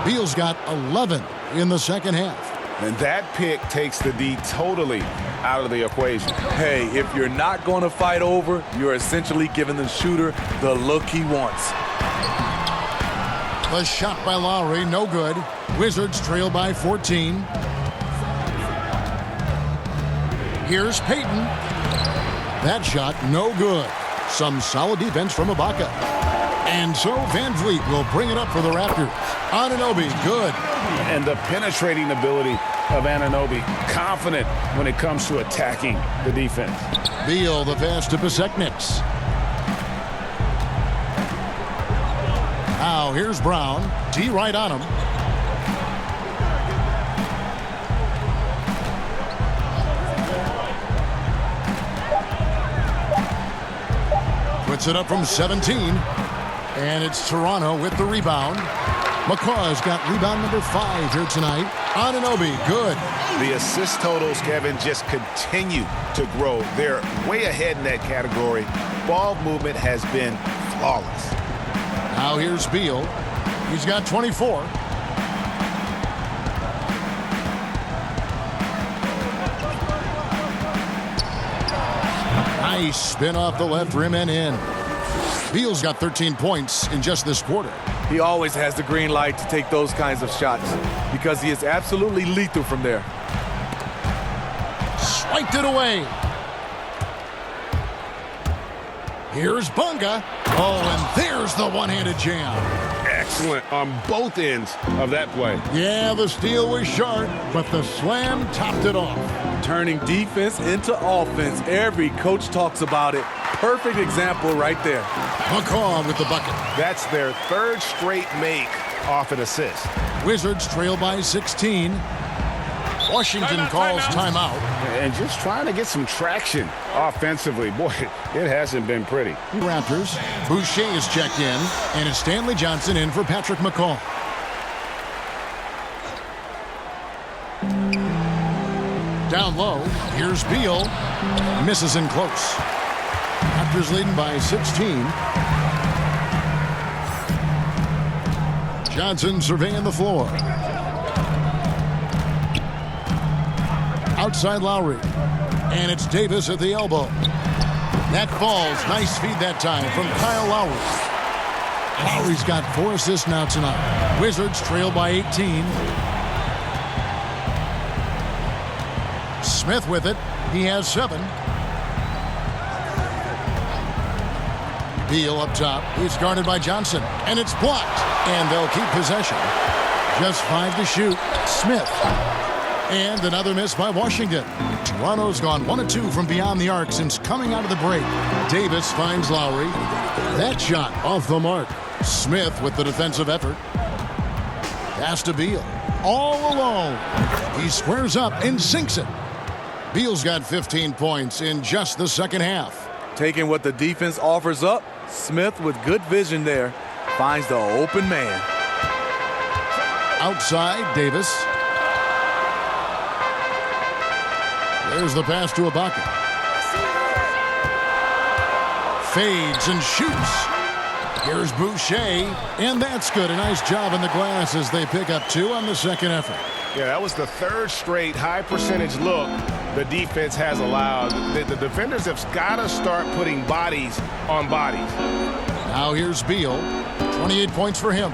Beal's got 11 in the second half. And that pick takes the D totally out of the equation. Hey, if you're not going to fight over, you're essentially giving the shooter the look he wants. The shot by Lowry, no good. Wizards trail by 14. Here's Payton. That shot, no good. Some solid defense from Ibaka. And so Van Vliet will bring it up for the Raptors. Anunoby, good. And the penetrating ability of Anunoby, confident when it comes to attacking the defense. Beal, the pass to Pasechniks. Now here's Brown. D right on him. Puts it up from 17. And it's Toronto with the rebound. McCaw's got rebound number 5 here tonight. Anunoby, good. The assist totals, Kevin, just continue to grow. They're way ahead in that category. Ball movement has been flawless. Now here's Beal. He's got 24. Nice spin off the left rim and in. Beal's got 13 points in just this quarter. He always has the green light to take those kinds of shots because he is absolutely lethal from there. Swiped it away. Here's Bonga. Oh, and there's the one-handed jam. Excellent on both ends of that play. Yeah, the steal was short, but the slam topped it off. Turning defense into offense. Every coach talks about it. Perfect example right there. McCaw with the bucket. That's their third straight make off an assist. Wizards trail by 16. Washington calls timeout. And just trying to get some traction offensively. Boy, it hasn't been pretty. Raptors. Boucher is checked in, and it's Stanley Johnson in for Patrick McCaw. Down low, here's Beal. Misses in close. Raptors leading by 16. Johnson surveying the floor. Outside Lowry. And it's Davis at the elbow. That falls. Nice feed that time from Kyle Lowry. Lowry's got 4 assists now tonight. Wizards trail by 18. Smith with it. He has 7. Beal up top. He's guarded by Johnson. And it's blocked. And they'll keep possession. Just 5 to shoot. Smith. And another miss by Washington. Toronto's gone 1 of 2 from beyond the arc since coming out of the break. Davis finds Lowry. That shot off the mark. Smith with the defensive effort. Pass to Beal. all alone. He squares up and sinks it. Beal's got 15 points in just the second half. Taking what the defense offers up, Smith with good vision there finds the open man. Outside, Davis. There's the pass to Ibaka. Fades and shoots. Here's Boucher, and that's good. A nice job in the glass as they pick up 2 on the second effort. Yeah, that was the third straight high percentage look the defense has allowed. The defenders have got to start putting bodies on bodies. Now here's Beal. 28 points for him.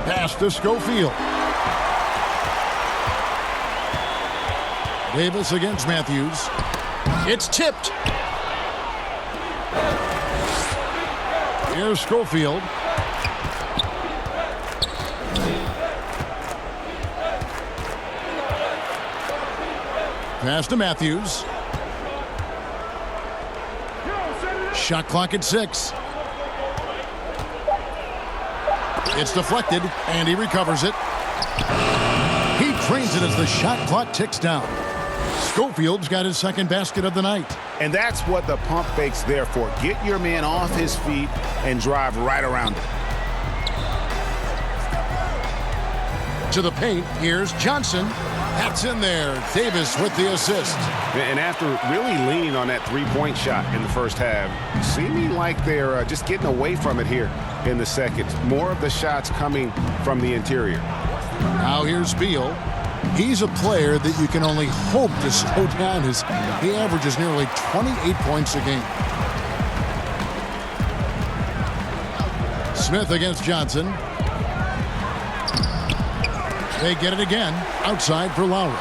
Pass to Schofield. Davis against Matthews. It's tipped. Here's Schofield. Pass to Matthews. Shot clock at 6. It's deflected, and he recovers it. He trains it as the shot clock ticks down. Schofield's got his second basket of the night. And that's what the pump fake's there for. Get your man off his feet and drive right around him. To the paint, here's Johnson. That's in there. Davis with the assist. And after really leaning on that three-point shot in the first half, seeming like they're just getting away from it here in the second. More of the shots coming from the interior. Now here's Beal. He's a player that you can only hope to slow down as he averages nearly 28 points a game. Smith against Johnson. They get it again. Outside for Lowry.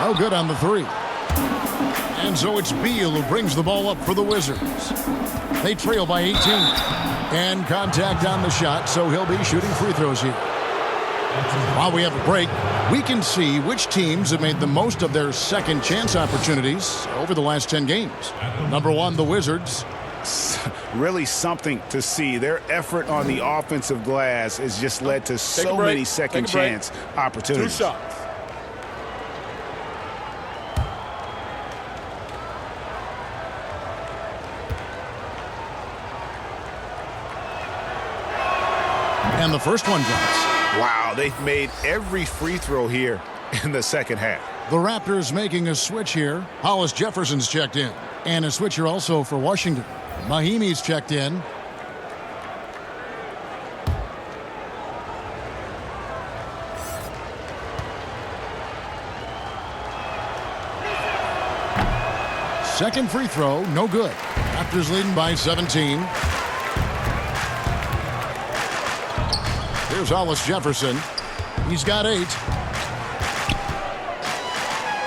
No good on the 3. And so it's Beal who brings the ball up for the Wizards. They trail by 18. And contact on the shot, so he'll be shooting free throws here. While we have a break, we can see which teams have made the most of their second chance opportunities over the last 10 games. Number 1, the Wizards. Really something to see. Their effort on the offensive glass has just led to so many second chance opportunities. 2 shots. And the first one drops. Wow, they've made every free throw here in the second half. The Raptors making a switch here. Hollis Jefferson's checked in. And a switch here also for Washington. Mahimi's checked in. Second free throw, no good. Raptors leading by 17. Here's Hollis Jefferson. He's got 8.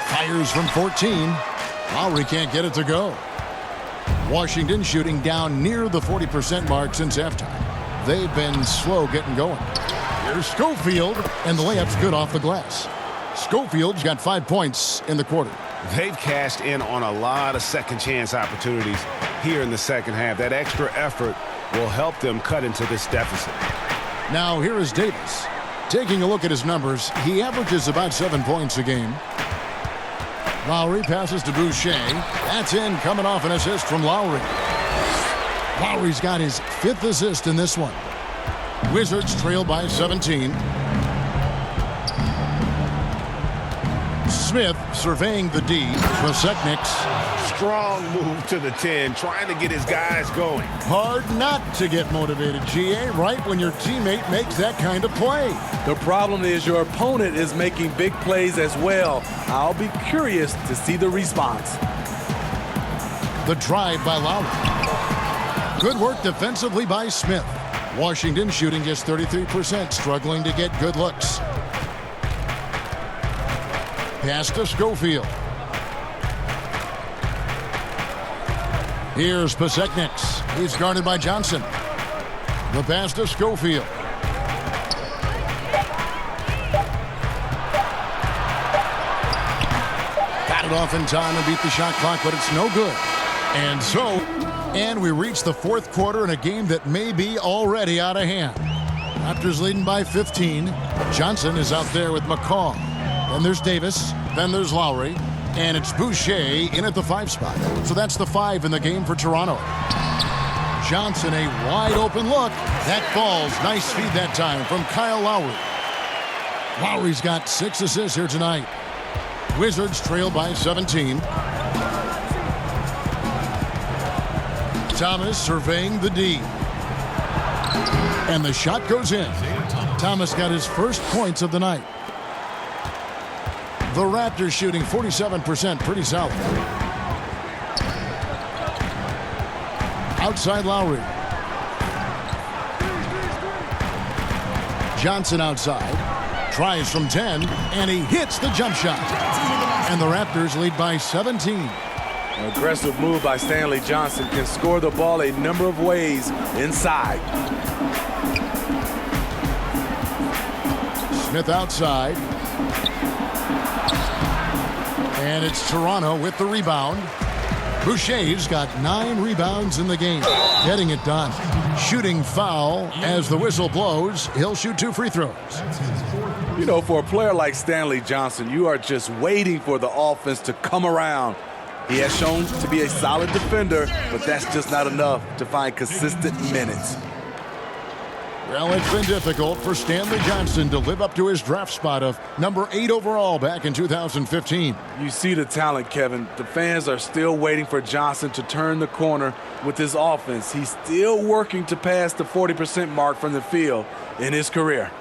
Fires from 14. Lowry can't get it to go. Washington shooting down near the 40% mark since halftime. They've been slow getting going. Here's Schofield, and the layup's good off the glass. Schofield's got 5 points in the quarter. They've cashed in on a lot of second chance opportunities here in the second half. That extra effort will help them cut into this deficit. Now here is Davis. Taking a look at his numbers, he averages about 7 points a game. Lowry passes to Boucher. That's in, coming off an assist from Lowry. Lowry's got his 5th assist in this one. Wizards trail by 17. Smith surveying the D. Prosekniks. Strong move to the 10, trying to get his guys going. Hard not to get motivated, GA, right when your teammate makes that kind of play. The problem is your opponent is making big plays as well. I'll be curious to see the response. The drive by Lowry. Good work defensively by Smith. Washington shooting just 33%, struggling to get good looks. Pass to Schofield. Here's Prosekniks. He's guarded by Johnson. The pass to Schofield. Got it off in time and beat the shot clock, but it's no good. And so And we reach the fourth quarter in a game that may be already out of hand. Raptors leading by 15. Johnson is out there with McCaw. Then there's Davis. Then there's Lowry. And it's Boucher in at the 5 spot. So that's the 5 in the game for Toronto. Johnson, a wide open look. That falls. Nice feed that time from Kyle Lowry. Lowry's got 6 assists here tonight. Wizards trail by 17. Thomas surveying the D. And the shot goes in. Thomas got his first points of the night. The Raptors shooting 47%, pretty solid. Outside Lowry. Johnson outside. Tries from 10, and he hits the jump shot. And the Raptors lead by 17. An aggressive move by Stanley Johnson can score the ball a number of ways inside. Smith outside. And it's Toronto with the rebound. Boucher's got 9 rebounds in the game. Getting it done. Shooting foul as the whistle blows. He'll shoot 2 free throws. You know, for a player like Stanley Johnson, you are just waiting for the offense to come around. He has shown to be a solid defender, but that's just not enough to find consistent minutes. Well, it's been difficult for Stanley Johnson to live up to his draft spot of number 8 overall back in 2015. You see the talent, Kevin. The fans are still waiting for Johnson to turn the corner with his offense. He's still working to pass the 40% mark from the field in his career.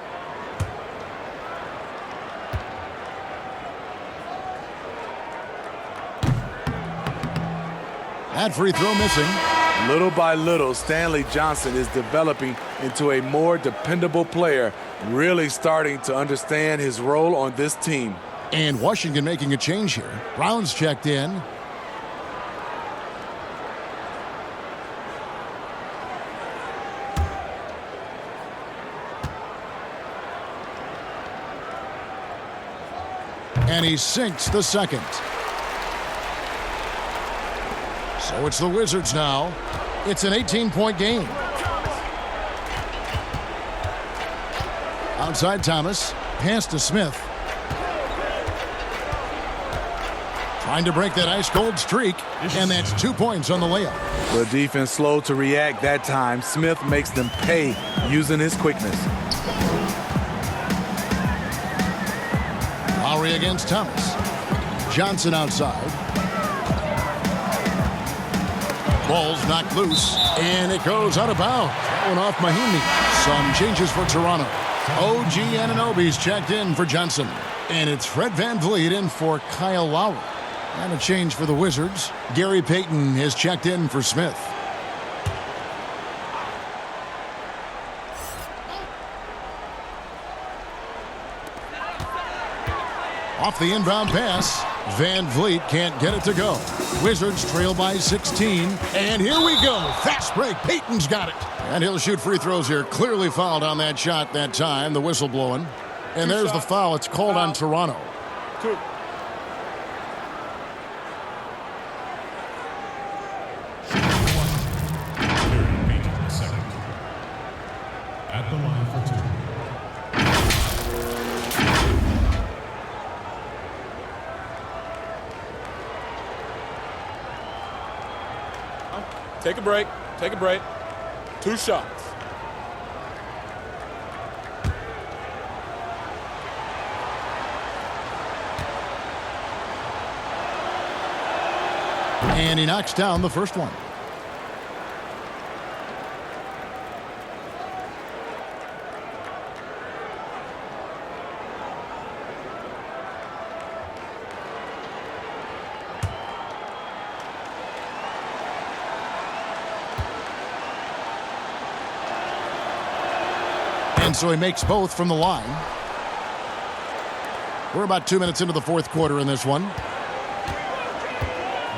That free throw missing. Little by little, Stanley Johnson is developing into a more dependable player, really starting to understand his role on this team. And Washington making a change here. Brown's checked in. And he sinks the second. So it's the Wizards now. It's an 18-point game. Outside Thomas. Pass to Smith. Trying to break that ice-cold streak. And that's 2 points on the layup. The defense slow to react that time. Smith makes them pay using his quickness. Lowry against Thomas. Johnson outside. Ball's knocked loose, and it goes out of bounds. That one off Mahinmi. Some changes for Toronto. OG Anunoby's checked in for Johnson. And it's Fred VanVleet in for Kyle Lowry. And a change for the Wizards. Gary Payton has checked in for Smith. Off the inbound pass. VanVleet can't get it to go. Wizards trail by 16. And here we go. Fast break. Payton's got it. And he'll shoot free throws here. Clearly fouled on that shot that time. The whistle blowing. And there's the foul. It's called on Toronto. 2. At the line for 2. Take a break. Take a break. 2 shots. And he knocks down the first one. And so he makes both from the line. We're about 2 minutes into the fourth quarter in this one.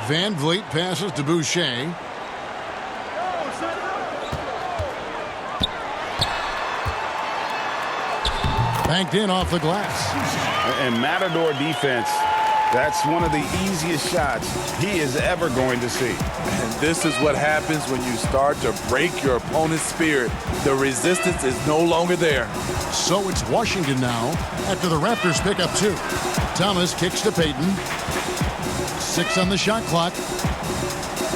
VanVleet passes to Boucher. Banked in off the glass. And Matador defense That's one of the easiest shots he is ever going to see. And this is what happens when you start to break your opponent's spirit. The resistance is no longer there. So it's Washington now after the Raptors pick up 2. Thomas kicks to Payton. 6 on the shot clock.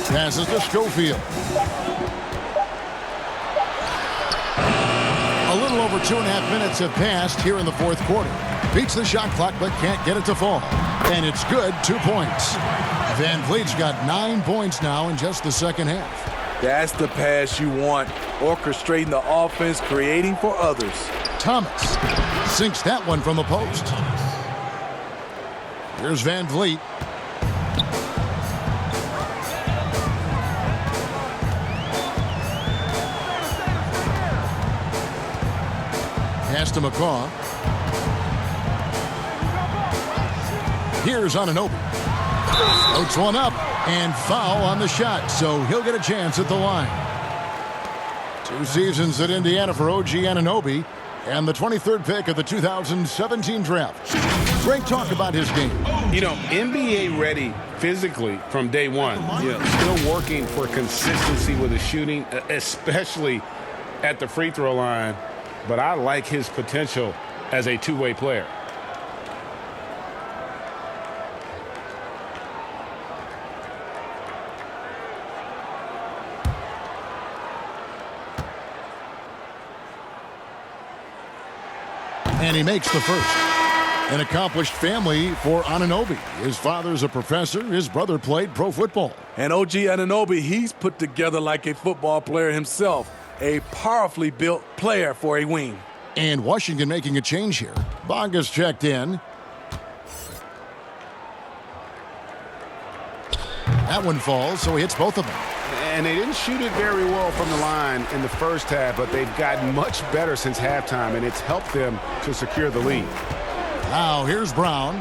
Passes to Schofield. A little over 2.5 minutes have passed here in the fourth quarter. Beats the shot clock but can't get it to fall. And it's good, 2 points. Van Vliet's got 9 points now in just the second half. That's the pass you want. Orchestrating the offense, creating for others. Thomas sinks that one from the post. Here's Van Vliet. Pass to McCaw. Here's Anunoby. Floats one up and foul on the shot, so he'll get a chance at the line. 2 seasons at Indiana for OG Anunoby and the 23rd pick of the 2017 draft. Great talk about his game. You know, NBA ready physically from day one. Still working for consistency with his shooting, especially at the free throw line. But I like his potential as a two-way player. And he makes the first. An accomplished family for Anunoby. His father's a professor. His brother played pro football. And OG Anunoby, he's put together like a football player himself. A powerfully built player for a wing. And Washington making a change here. Bonga's checked in. That one falls, so he hits both of them. And they didn't shoot it very well from the line in the first half, but they've gotten much better since halftime, and it's helped them to secure the lead. Now here's Brown.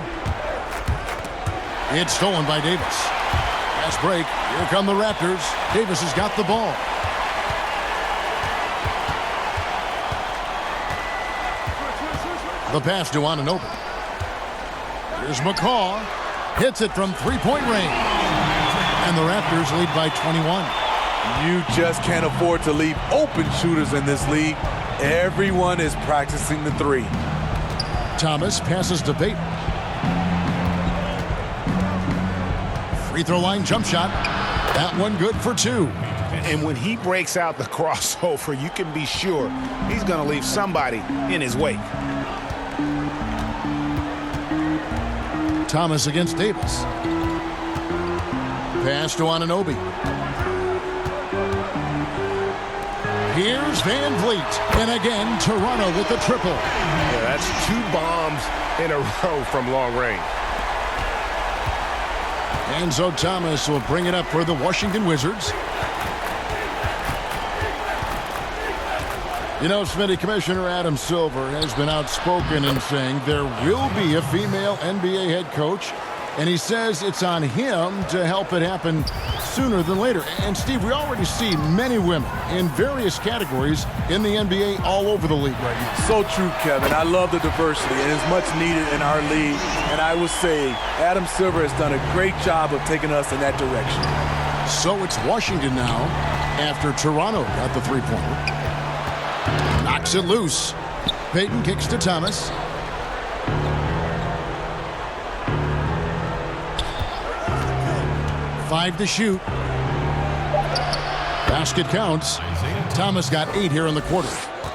It's stolen by Davis. Fast break. Here come the Raptors. Davis has got the ball. The pass to Anunoby. Here's McCaw. Hits it from three-point range. And the Raptors lead by 21. You just can't afford to leave open shooters in this league. Everyone is practicing the three. Thomas passes to Payton. Free throw line jump shot. That one good for 2. And when he breaks out the crossover, you can be sure he's going to leave somebody in his wake. Thomas against Davis. Pass to Anunoby. Here's Van Vliet. And again, Toronto with the triple. Yeah, that's 2 bombs in a row from long range. And so Thomas will bring it up for the Washington Wizards. You know, Smitty, Commissioner Adam Silver has been outspoken in saying there will be a female NBA head coach, and he says it's on him to help it happen sooner than later. And, Steve, we already see many women in various categories in the NBA all over the league right now. So true, Kevin. I love the diversity, and it's much needed in our league. And I would say Adam Silver has done a great job of taking us in that direction. So it's Washington now after Toronto got the three-pointer. Knocks it loose. Payton kicks to Thomas. Five to shoot. Basket counts. Thomas got 8 here in the quarter.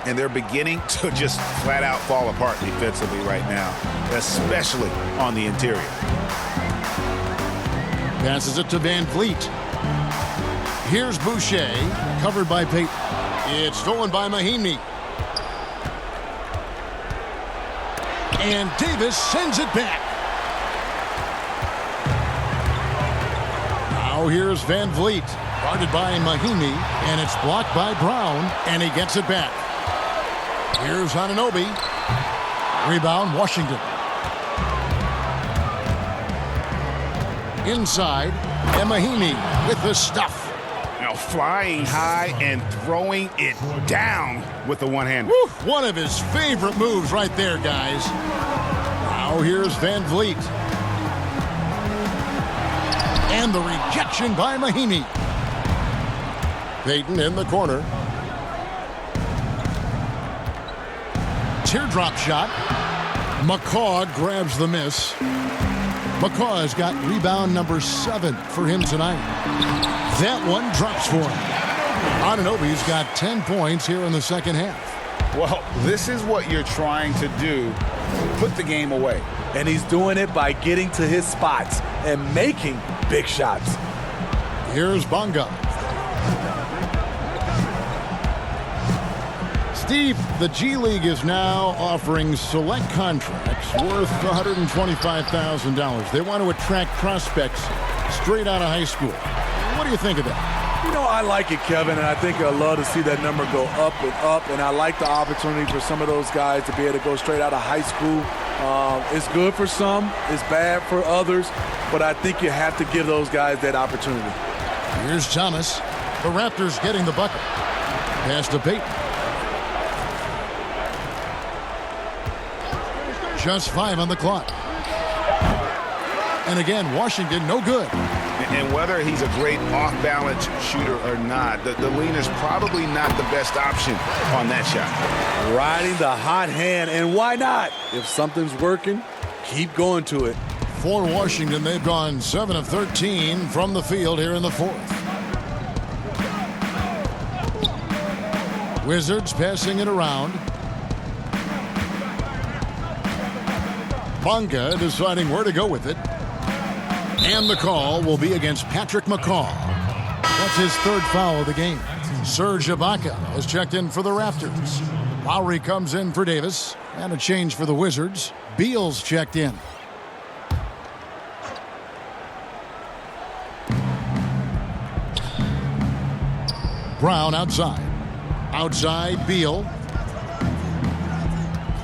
And they're beginning to just flat out fall apart defensively right now, especially on the interior. Passes it to Van Vliet. Here's Boucher, covered by Payton. It's stolen by Mahinmi. And Davis sends it back. Now here's Van Vliet, guarded by Mahinmi, and it's blocked by Brown, and he gets it back. Here's Anunoby. Rebound, Washington. Inside, and Mahinmi with the stuff. Now flying high and throwing it down with the one-hander. One of his favorite moves right there, guys. Now here's Van Vliet. And the rejection by Mahinmi. Payton in the corner. Teardrop shot. McCaw grabs the miss. McCaw has got rebound number 7 for him tonight. That one drops for him. Anunoby's got 10 points here in the second half. Well, this is what you're trying to do. Put the game away. And he's doing it by getting to his spots and making big shots. Here's Bonga. Steve, the G League is now offering select contracts worth $125,000. They want to attract prospects straight out of high school. What do you think of that? You know, I like it, Kevin, and I think I'd love to see that number go up and up, and I like the opportunity for some of those guys to be able to go straight out of high school. It's good for some, it's bad for others, but I think you have to give those guys that opportunity. Here's Thomas. The Raptors getting the bucket. Pass to Payton. Just 5 on the clock. And again, Washington no good. And whether he's a great off-balance shooter or not, the lean is probably not the best option on that shot. Riding the hot hand, and why not? If something's working, keep going to it. For Washington, they've gone 7 of 13 from the field here in the fourth. Wizards passing it around. Bonga deciding where to go with it. And the call will be against Patrick McCaw. That's his 3rd foul of the game. Serge Ibaka has checked in for the Raptors. Lowry comes in for Davis. And a change for the Wizards. Beal's checked in. Brown outside. Outside, Beal.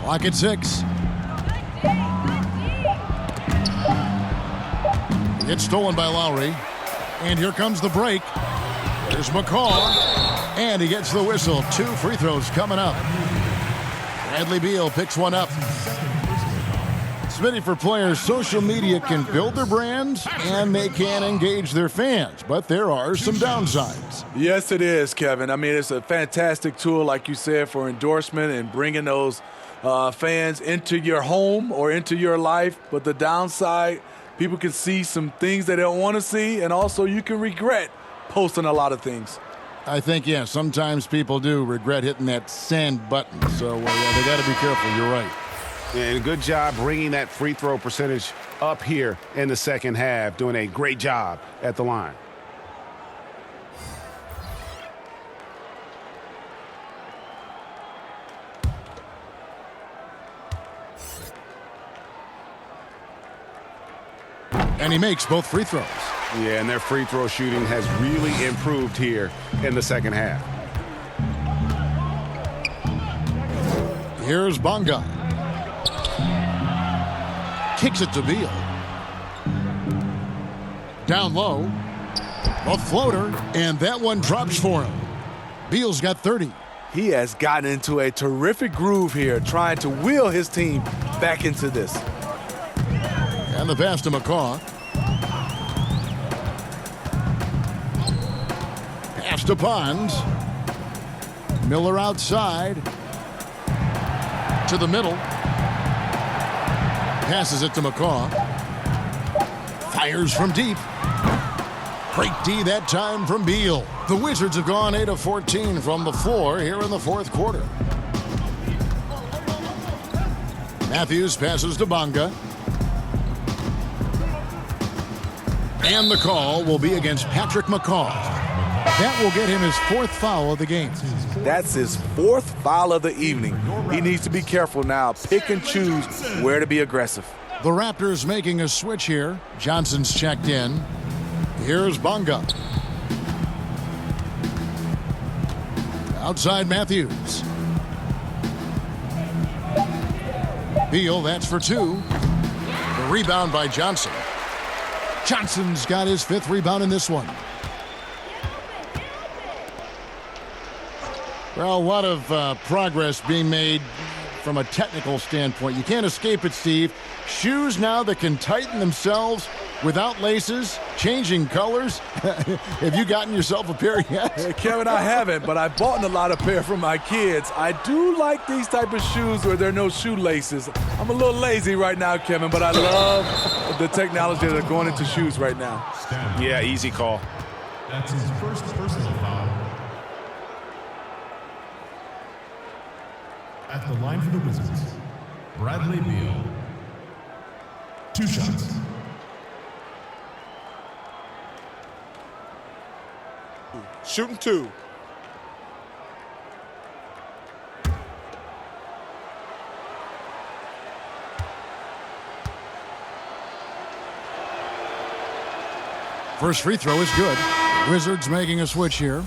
Clock at 6. It's stolen by Lowry. And here comes the break. There's McCaw. And he gets the whistle. 2 free throws coming up. Bradley Beal picks one up. Smitty, for players, social media can build their brands and they can engage their fans. But there are some downsides. Yes, it is, Kevin. I mean, it's a fantastic tool, like you said, for endorsement and bringing those fans into your home or into your life. But the downside, people can see some things they don't want to see, and also you can regret posting a lot of things. I think, yeah, sometimes people do regret hitting that send button. So they got to be careful. You're right. And good job bringing that free throw percentage up here in the second half, doing a great job at the line. And he makes both free throws. Yeah, and their free throw shooting has really improved here in the second half. Here's Bonga. Kicks it to Beal. Down low. A floater, and that one drops for him. Beal's got 30. He has gotten into a terrific groove here, trying to wheel his team back into this. And the pass to McCaw. Pass to Bonds. Miller outside. To the middle. Passes it to McCaw. Fires from deep. Great D that time from Beal. The Wizards have gone 8 of 14 from the floor here in the fourth quarter. Matthews passes to Bonga. And the call will be against Patrick McCaw. That will get him his 4th foul of the game. That's his 4th foul of the evening. He needs to be careful now. Pick and choose where to be aggressive. The Raptors making a switch here. Johnson's checked in. Here's Bonga. Outside Matthews. Beal, that's for 2. The rebound by Johnson. Johnson's got his 5th rebound in this one. Well, a lot of progress being made from a technical standpoint. You can't escape it, Steve. Shoes now that can tighten themselves without laces, changing colors. Have you gotten yourself a pair yet? Hey, Kevin, I haven't, but I've bought a lot of pair for my kids. I do like these type of shoes where there are no shoelaces. I'm a little lazy right now, Kevin, but I love the technology that are going into shoes right now. Yeah, easy call. That's his first personal foul. At the line for the Wizards, Bradley Beal. 2 shots. Shooting 2. First free throw is good. Wizards making a switch here.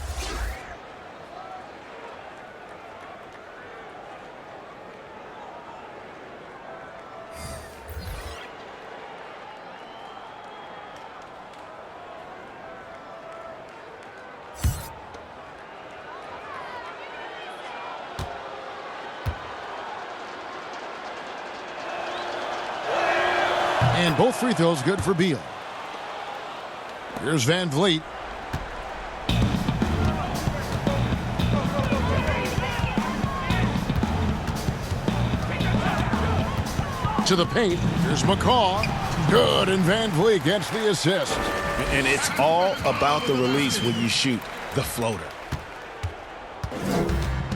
And both free throws good for Beal. Here's Van Vliet. To the paint. Here's McCaw. Good, and Van Vliet gets the assist. And it's all about the release when you shoot the floater.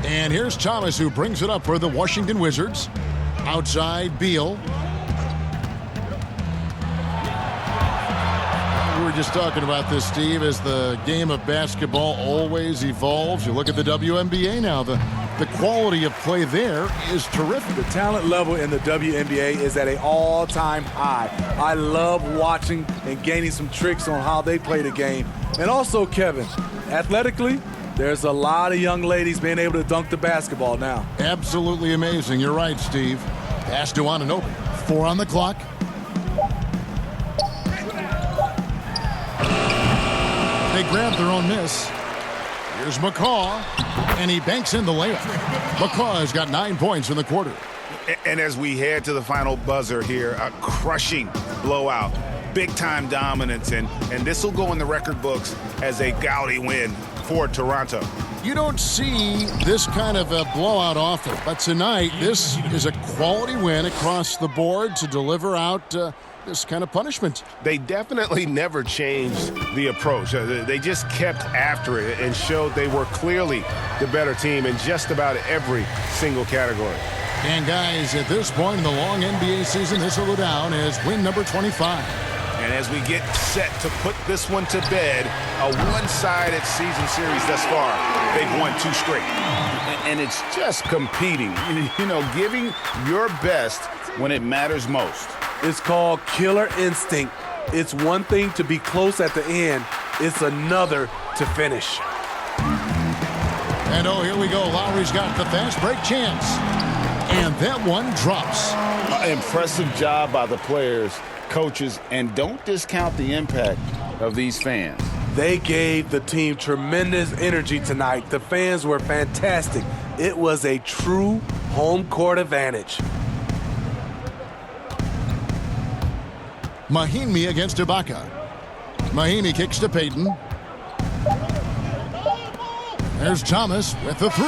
And here's Thomas, who brings it up for the Washington Wizards. Outside, Beal. We were just talking about this, Steve, as the game of basketball always evolves. You look at the WNBA now, the quality of play there is terrific. The talent level in the WNBA is at an all-time high. I love watching and gaining some tricks on how they play the game. And also, Kevin, athletically, there's a lot of young ladies being able to dunk the basketball now. Absolutely amazing. You're right, Steve. Pass to Anunoby. 4 on the clock. They grab their own miss. Here's McCaw, and he banks in the layup. McCaw has got 9 points in the quarter. And as we head to the final buzzer here, a crushing blowout, big-time dominance, and this will go in the record books as a gaudy win for Toronto. You don't see this kind of a blowout often, but tonight this is a quality win across the board to deliver out this kind of punishment. They definitely never changed the approach. They just kept after it and showed they were clearly the better team in just about every single category. And guys, at this point in the long NBA season, this will go down as win number 25. And as we get set to put this one to bed, a one-sided season series thus far. They've won 2 straight. And it's just competing, giving your best when it matters most. It's called killer instinct. It's one thing to be close at the end. It's another to finish. And oh, here we go. Lowry's got the fast break chance. And that one drops. Impressive job by the players, coaches, and don't discount the impact of these fans. They gave the team tremendous energy tonight. The fans were fantastic. It was a true home court advantage. Mahinmi against Ibaka. Mahinmi kicks to Payton. There's Thomas with the 3.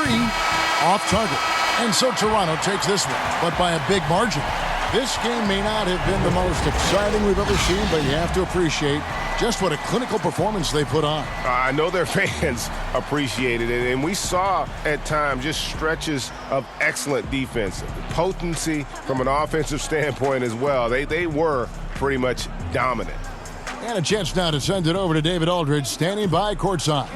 Off target. And so Toronto takes this one, but by a big margin. This game may not have been the most exciting we've ever seen, but you have to appreciate just what a clinical performance they put on. I know their fans appreciated it, and we saw at times just stretches of excellent defense. Potency from an offensive standpoint as well. They were pretty much dominant. And a chance now to send it over to David Aldridge, standing by courtside.